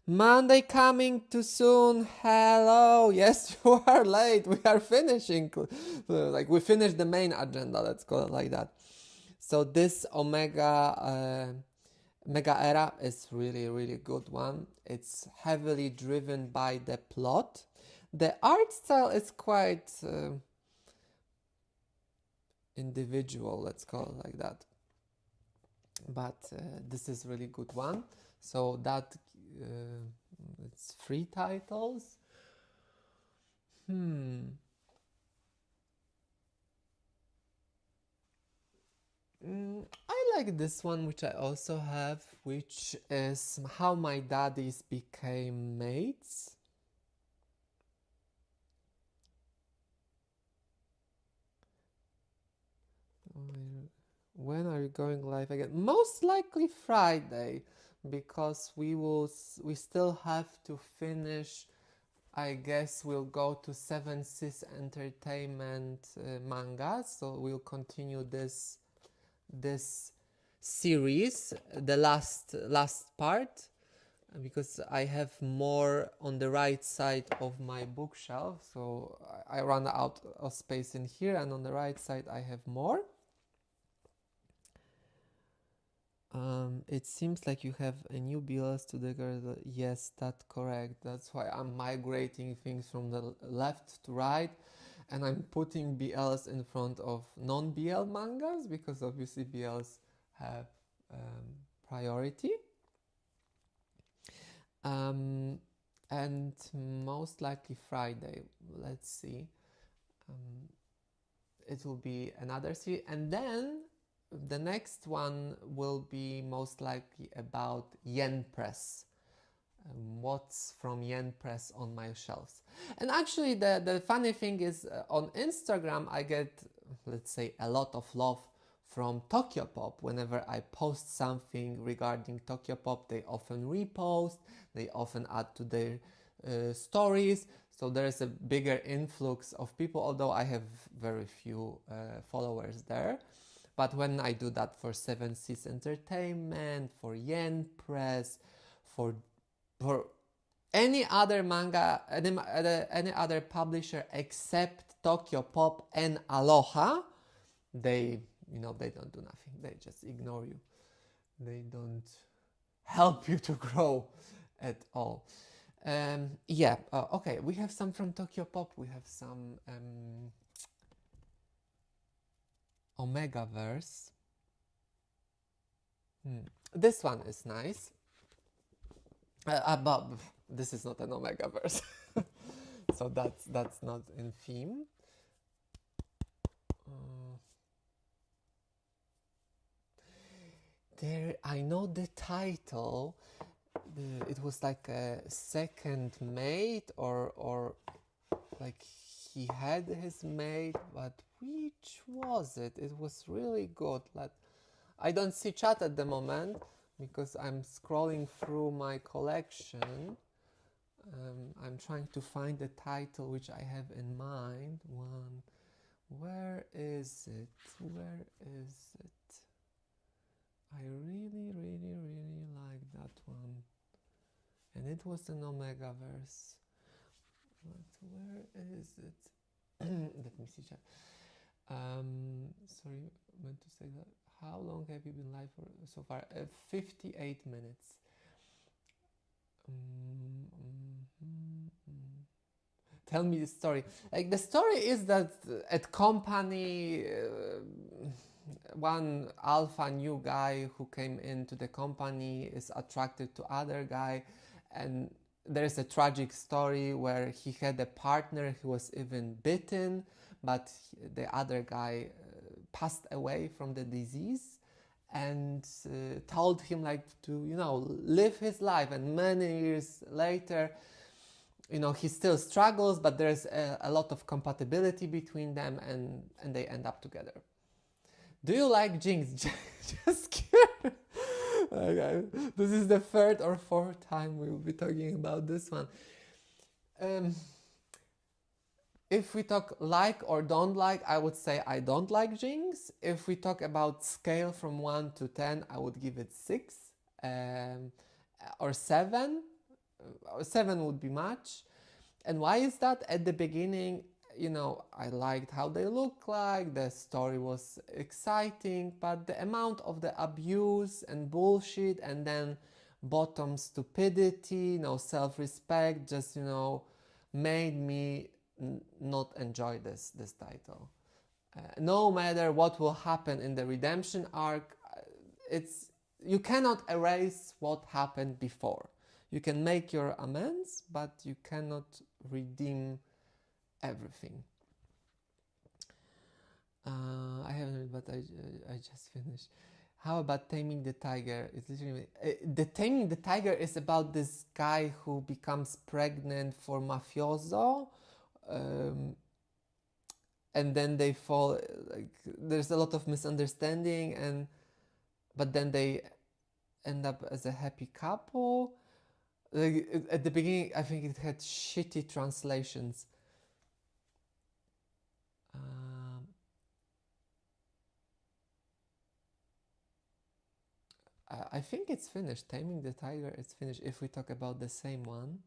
Monday coming too soon. Hello. Yes, you are late. We are finishing. We finished the main agenda. Let's call it like that. So this Megaera is really, really good one. It's heavily driven by the plot. The art style is quite individual, let's call it like that. But this is really good one. So that it's 3 titles. I like this one, which I also have, which is How My Daddies Became Mates. When are you going live again? Most likely Friday, because we still have to finish. I guess we'll go to Seven Seas Entertainment manga, so we'll continue this series, the last part, because I have more on the right side of my bookshelf, so I run out of space in here, and on the right side I have more. It seems like you have a new BLs to the girl. Yes, that's correct. That's why I'm migrating things from the left to right, and I'm putting BLs in front of non-BL mangas, because obviously BLs have priority. And most likely Friday, let's see. It will be another series, and then the next one will be most likely about Yen Press. What's from Yen Press on my shelves. And actually the funny thing is, on Instagram I get, let's say, a lot of love from Tokyopop. Whenever I post something regarding Tokyopop, they often repost, they often add to their stories, so there's a bigger influx of people, although I have very few followers there. But when I do that for Seven Seas Entertainment, for Yen Press, for any other manga, any other publisher except Tokyopop and Aloha, they don't do nothing. They just ignore you. They don't help you to grow at all. Okay, we have some from Tokyopop. We have some Omegaverse. This one is nice. But this is not an Omegaverse, so that's not in theme. There, I know the title. It was like a second mate, or like he had his mate, but which was it? It was really good. Like, I don't see chat at the moment because I'm scrolling through my collection. I'm trying to find the title which I have in mind. Where is it? Where is it? I really, really, really like that one. And it was an Omegaverse. But where is it? Let me see chat. Sorry, I meant to say that. How long have you been live for so far? 58 minutes. Tell me the story. Like, the story is that at company, one alpha new guy who came into the company is attracted to other guy, and there is a tragic story where he had a partner who was even bitten, but the other guy passed away from the disease, and told him like to live his life. And many years later, he still struggles, but there's a lot of compatibility between them, and they end up together. Do you like Jinx? Just kidding. Okay. This is the third or fourth time we will be talking about this one. If we talk like or don't like, I would say I don't like Jinx. If we talk about scale from 1 to 10, I would give it 6 or 7. 7 would be much. And why is that? At the beginning, I liked how they look like, the story was exciting, but the amount of the abuse and bullshit, and then bottom stupidity, no self-respect, just, made me not enjoy this title. No matter what will happen in the redemption arc, it's you cannot erase what happened before. You can make your amends, but you cannot redeem everything. I haven't read, but I just finished. How about Taming the Tiger? It's literally the Taming the Tiger is about this guy who becomes pregnant for mafioso, and then they fall. Like there's a lot of misunderstanding, but then they end up as a happy couple. Like at the beginning, I think it had shitty translations. I think it's finished. Taming the Tiger is finished. If we talk about the same one,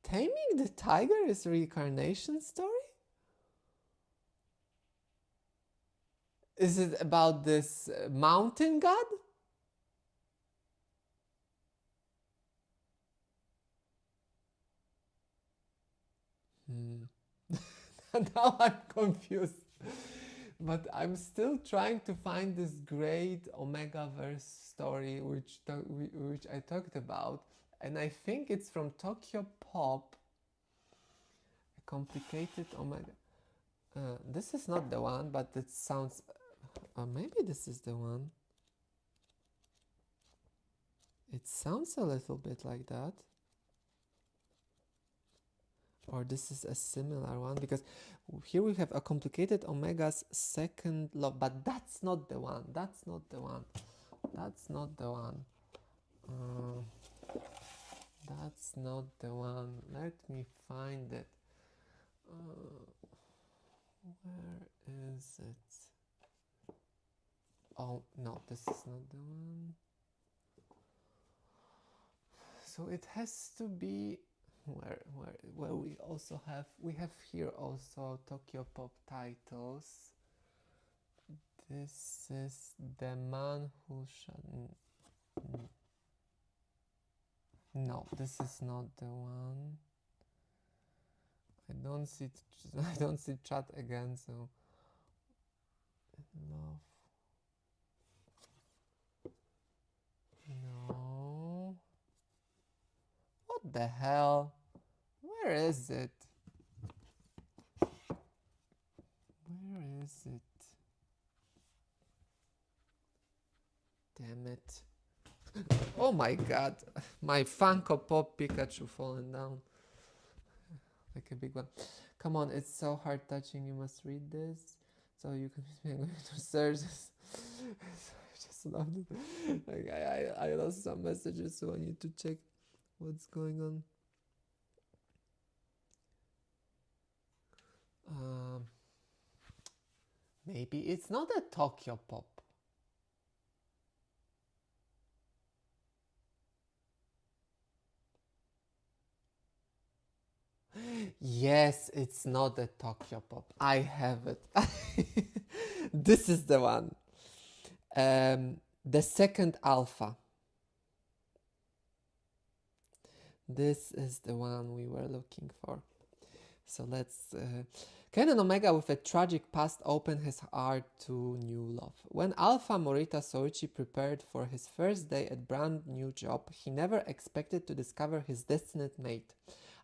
Taming the Tiger is a reincarnation story. Is it about this mountain god? Now I'm confused. But I'm still trying to find this great Omega verse story which I talked about, and I think it's from Tokyo Pop. A complicated Omega. This is not the one, but it sounds. Maybe this is the one. It sounds a little bit like that. Or this is a similar one, because here we have a complicated Omega's second love, but that's not the one. That's not the one. That's not the one. That's not the one. Let me find it. Where is it? Oh no, this is not the one. So it has to be where we have here also Tokyo Pop titles. This is The Man Who Shall. No, this is not the one. I don't see chat again, so love. No. What the hell? Where is it? Where is it? Damn it. Oh my god. My Funko Pop Pikachu falling down. Like a big one. Come on, it's so hard touching. You must read this. So you can I'm going to search this. I just love it. Like I lost some messages, so I need to check what's going on. Maybe it's not a Tokyo Pop. Yes, it's not a Tokyo Pop. I have it. This is the one. The second alpha. This is the one we were looking for. So let's... Ken and Omega with a tragic past open his heart to new love. When Alpha Morita Soichi prepared for his first day at brand new job, he never expected to discover his destined mate.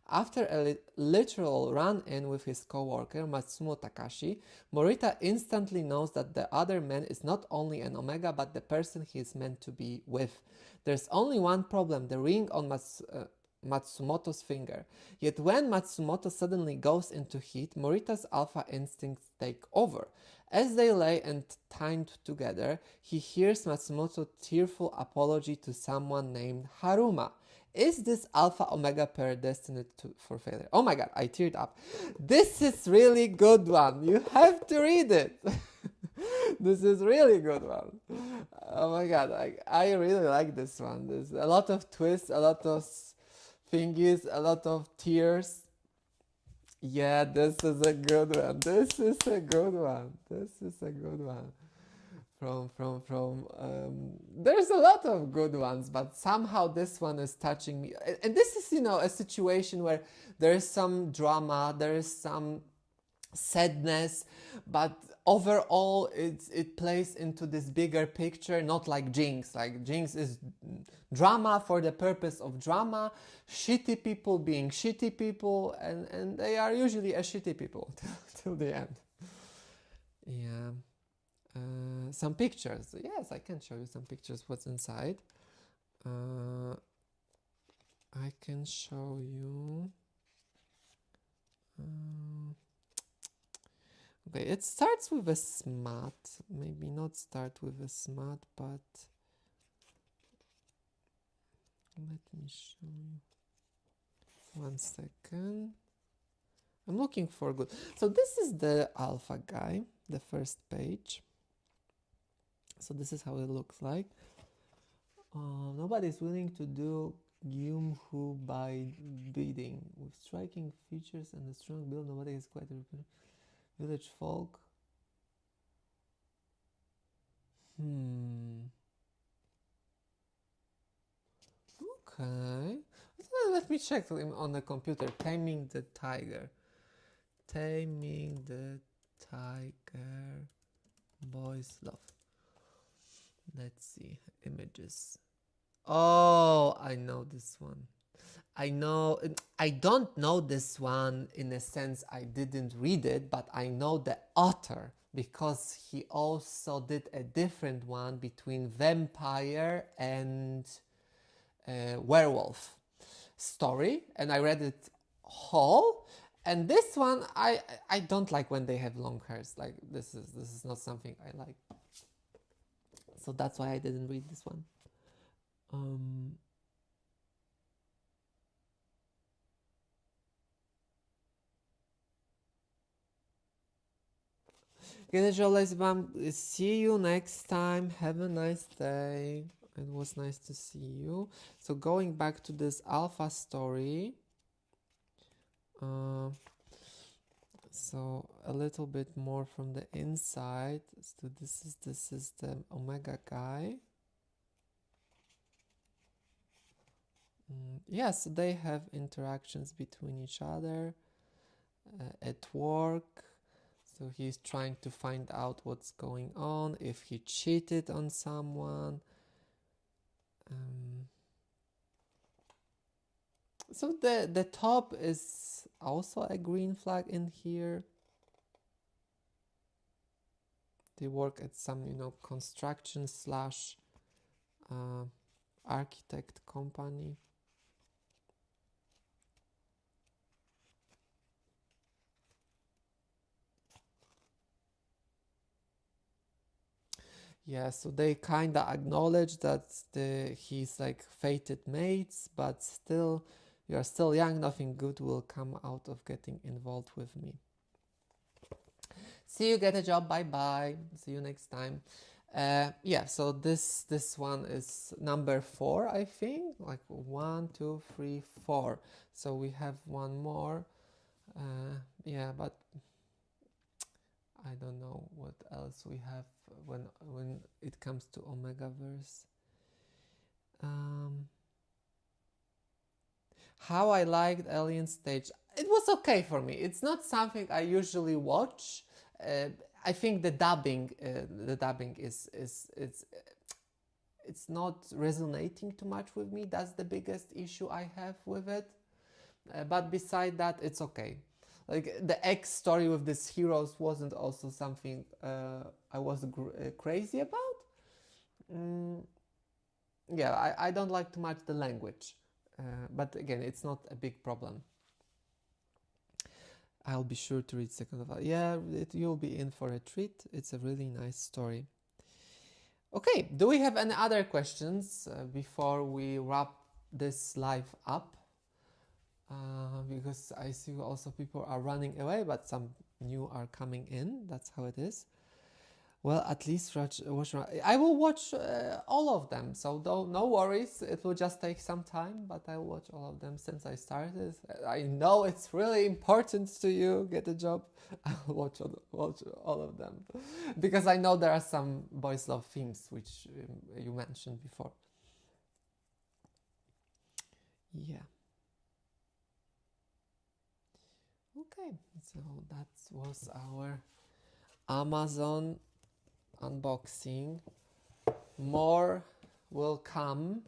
After a literal run-in with his co-worker Matsumo Takashi, Morita instantly knows that the other man is not only an Omega but the person he is meant to be with. There's only one problem, the ring on Matsumoto's finger. Yet when Matsumoto suddenly goes into heat, Morita's alpha instincts take over. As they lay entwined together, he hears Matsumoto's tearful apology to someone named Haruma. Is this Alpha Omega pair destined for failure? Oh my god, I teared up. This is really good one. You have to read it. This is really good one. Oh my god, I really like this one. There's a lot of twists, a lot of thingies, a lot of tears. Yeah, this is a good one. This is a good one. This is a good one. There's a lot of good ones, but somehow this one is touching me. And this is, a situation where there is some drama, there is some sadness, but overall it plays into this bigger picture, not like Jinx. Like Jinx is drama for the purpose of drama, shitty people being shitty people, and they are usually a shitty people till the end. Yeah. Some pictures. Yes, I can show you some pictures. What's inside? I can show you. Okay, it starts with a smut. Maybe not start with a smut, but let me show you. 1 second. I'm looking for good. So this is the alpha guy, the first page. So this is how it looks like. Nobody is willing to do Gyumhu by bidding. With striking features and a strong build, nobody is quite a village folk. Okay. Let me check on the computer. Taming the Tiger. Taming the Tiger. Boys Love. Let's see. Images. Oh, I know this one. I don't know this one in a sense I didn't read it, but I know the author because he also did a different one between vampire and werewolf story, and I read it whole. And this one, I don't like when they have long hairs. Like this is not something I like. So that's why I didn't read this one. See you next time. Have a nice day. It was nice to see you. So going back to this alpha story. So a little bit more from the inside. So this is the Omega guy. Yes, they have interactions between each other at work. So he's trying to find out what's going on, if he cheated on someone. So the top is also a green flag in here. They work at some, construction slash architect company. Yeah, so they kind of acknowledge that he's like fated mates, but still, you're still young, nothing good will come out of getting involved with me. See you, get a job, bye-bye. See you next time. Yeah, so this one is number 4, I think. Like 1, 2, 3, 4. So we have one more. Yeah, but I don't know what else we have when it comes to Omegaverse. How I liked Alien Stage. It was okay for me. It's not something I usually watch. I think the dubbing is it's not resonating too much with me. That's the biggest issue I have with it. But beside that, it's okay. Like the X story with these heroes wasn't also something I was crazy about. Yeah, I don't like too much the language, but again, it's not a big problem. I'll be sure to read second of all. Yeah, you'll be in for a treat. It's a really nice story. Okay, do we have any other questions before we wrap this live up? Because I see also people are running away, but some new are coming in. That's how it is. Well, at least watch. I will watch all of them, so no worries. It will just take some time, but I will watch all of them since I started. I know it's really important to you. Get a job. I will watch all of them because I know there are some boys love themes which you mentioned before. Yeah. Okay, so that was our Amazon unboxing. More will come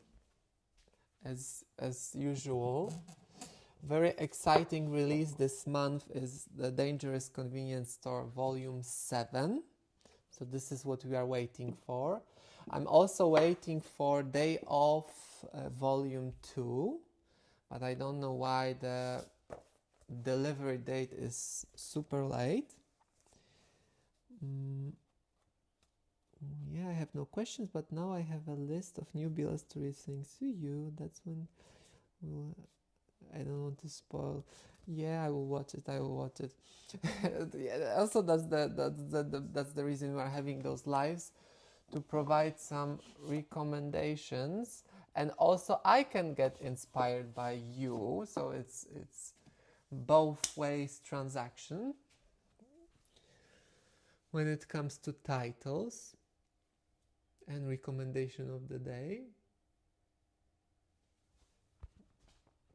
as usual. Very exciting release this month is the Dangerous Convenience Store Volume 7. So this is what we are waiting for. I'm also waiting for Day Off Volume 2, but I don't know why the delivery date is super late. Yeah, I have no questions, but now I have a list of new bills to read thanks to you. That's when we'll, I don't want to spoil. Yeah, I will watch it. I will watch it. Yeah, also, that's the reason we're having those lives, to provide some recommendations, and also I can get inspired by you. So it's both ways transaction when it comes to titles and recommendation of the day.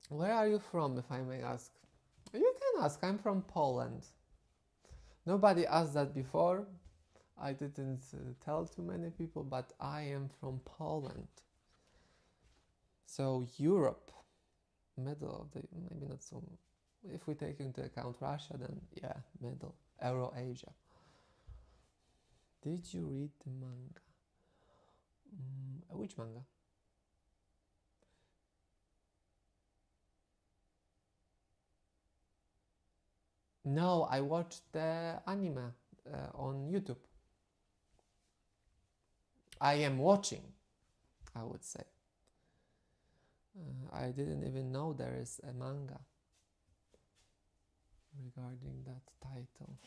Where are you from, if I may ask? You can ask. I'm from Poland. Nobody asked that before. I didn't tell too many people, but I am from Poland. So Europe, middle of the, maybe not so. If we take into account Russia, then yeah, middle, Euro-Asia. Did you read the manga? Which manga? No, I watched the anime on YouTube. I am watching, I would say. I didn't even know there is a manga regarding that title.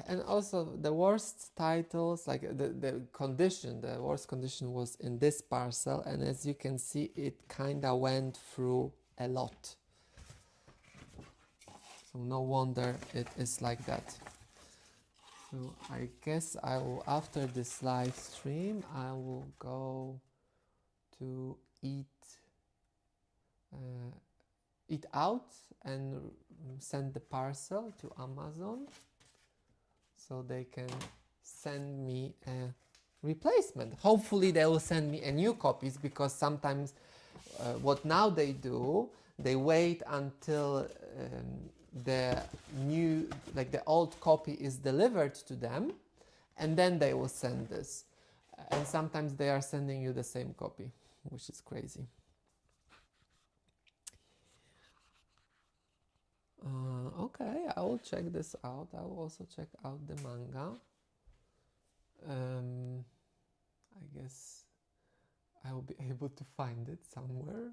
And also the worst titles, like the worst condition was in this parcel, and as you can see, it kinda went through a lot. So no wonder it is like that. So I guess I will, after this live stream, I will go to eat out and send the parcel to Amazon so they can send me a replacement. Hopefully they will send me a new copies, because sometimes what now they do, they wait until the new, like the old copy is delivered to them, and then they will send this. And sometimes they are sending you the same copy, which is crazy. Okay, I will check this out. I will also check out the manga. I guess I will be able to find it somewhere.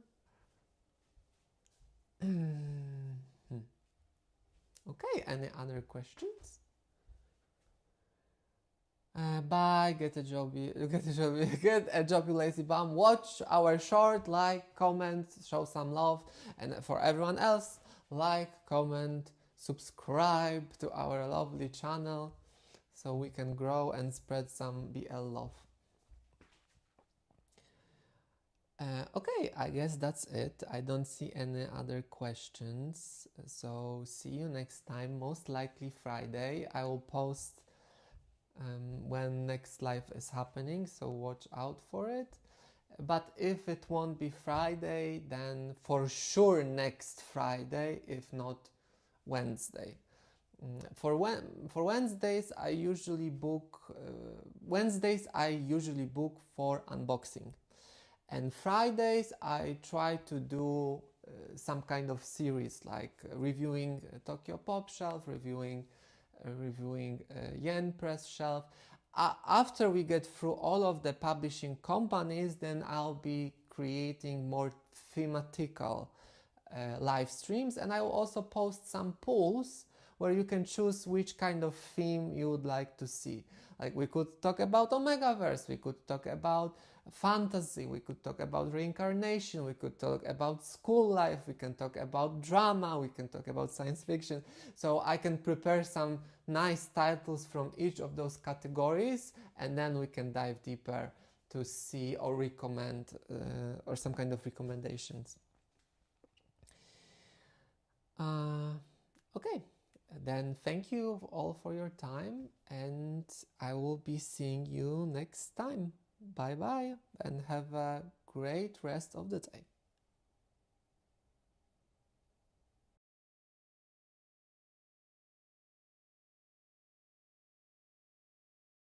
Okay, any other questions? Bye, get a job, get a job, you lazy bum. Watch our short, like, comment, show some love, and for everyone else, like, comment, subscribe to our lovely channel, so we can grow and spread some BL love. Okay, I guess that's it. I don't see any other questions, so see you next time, most likely Friday. I will post when next live is happening, so watch out for it. But if it won't be Friday, then for sure next Friday, if not Wednesday. For Wednesdays, I usually book for unboxing, and Fridays I try to do some kind of series, like reviewing Tokyo Pop Shelf, reviewing Yen Press Shelf. After we get through all of the publishing companies, then I'll be creating more thematical live streams, and I will also post some polls where you can choose which kind of theme you would like to see. Like we could talk about Omegaverse, we could talk about fantasy, we could talk about reincarnation, we could talk about school life, we can talk about drama, we can talk about science fiction. So I can prepare some nice titles from each of those categories, and then we can dive deeper to see or recommend or some kind of recommendations. Okay, then thank you all for your time, and I will be seeing you next time. Bye bye, and have a great rest of the day.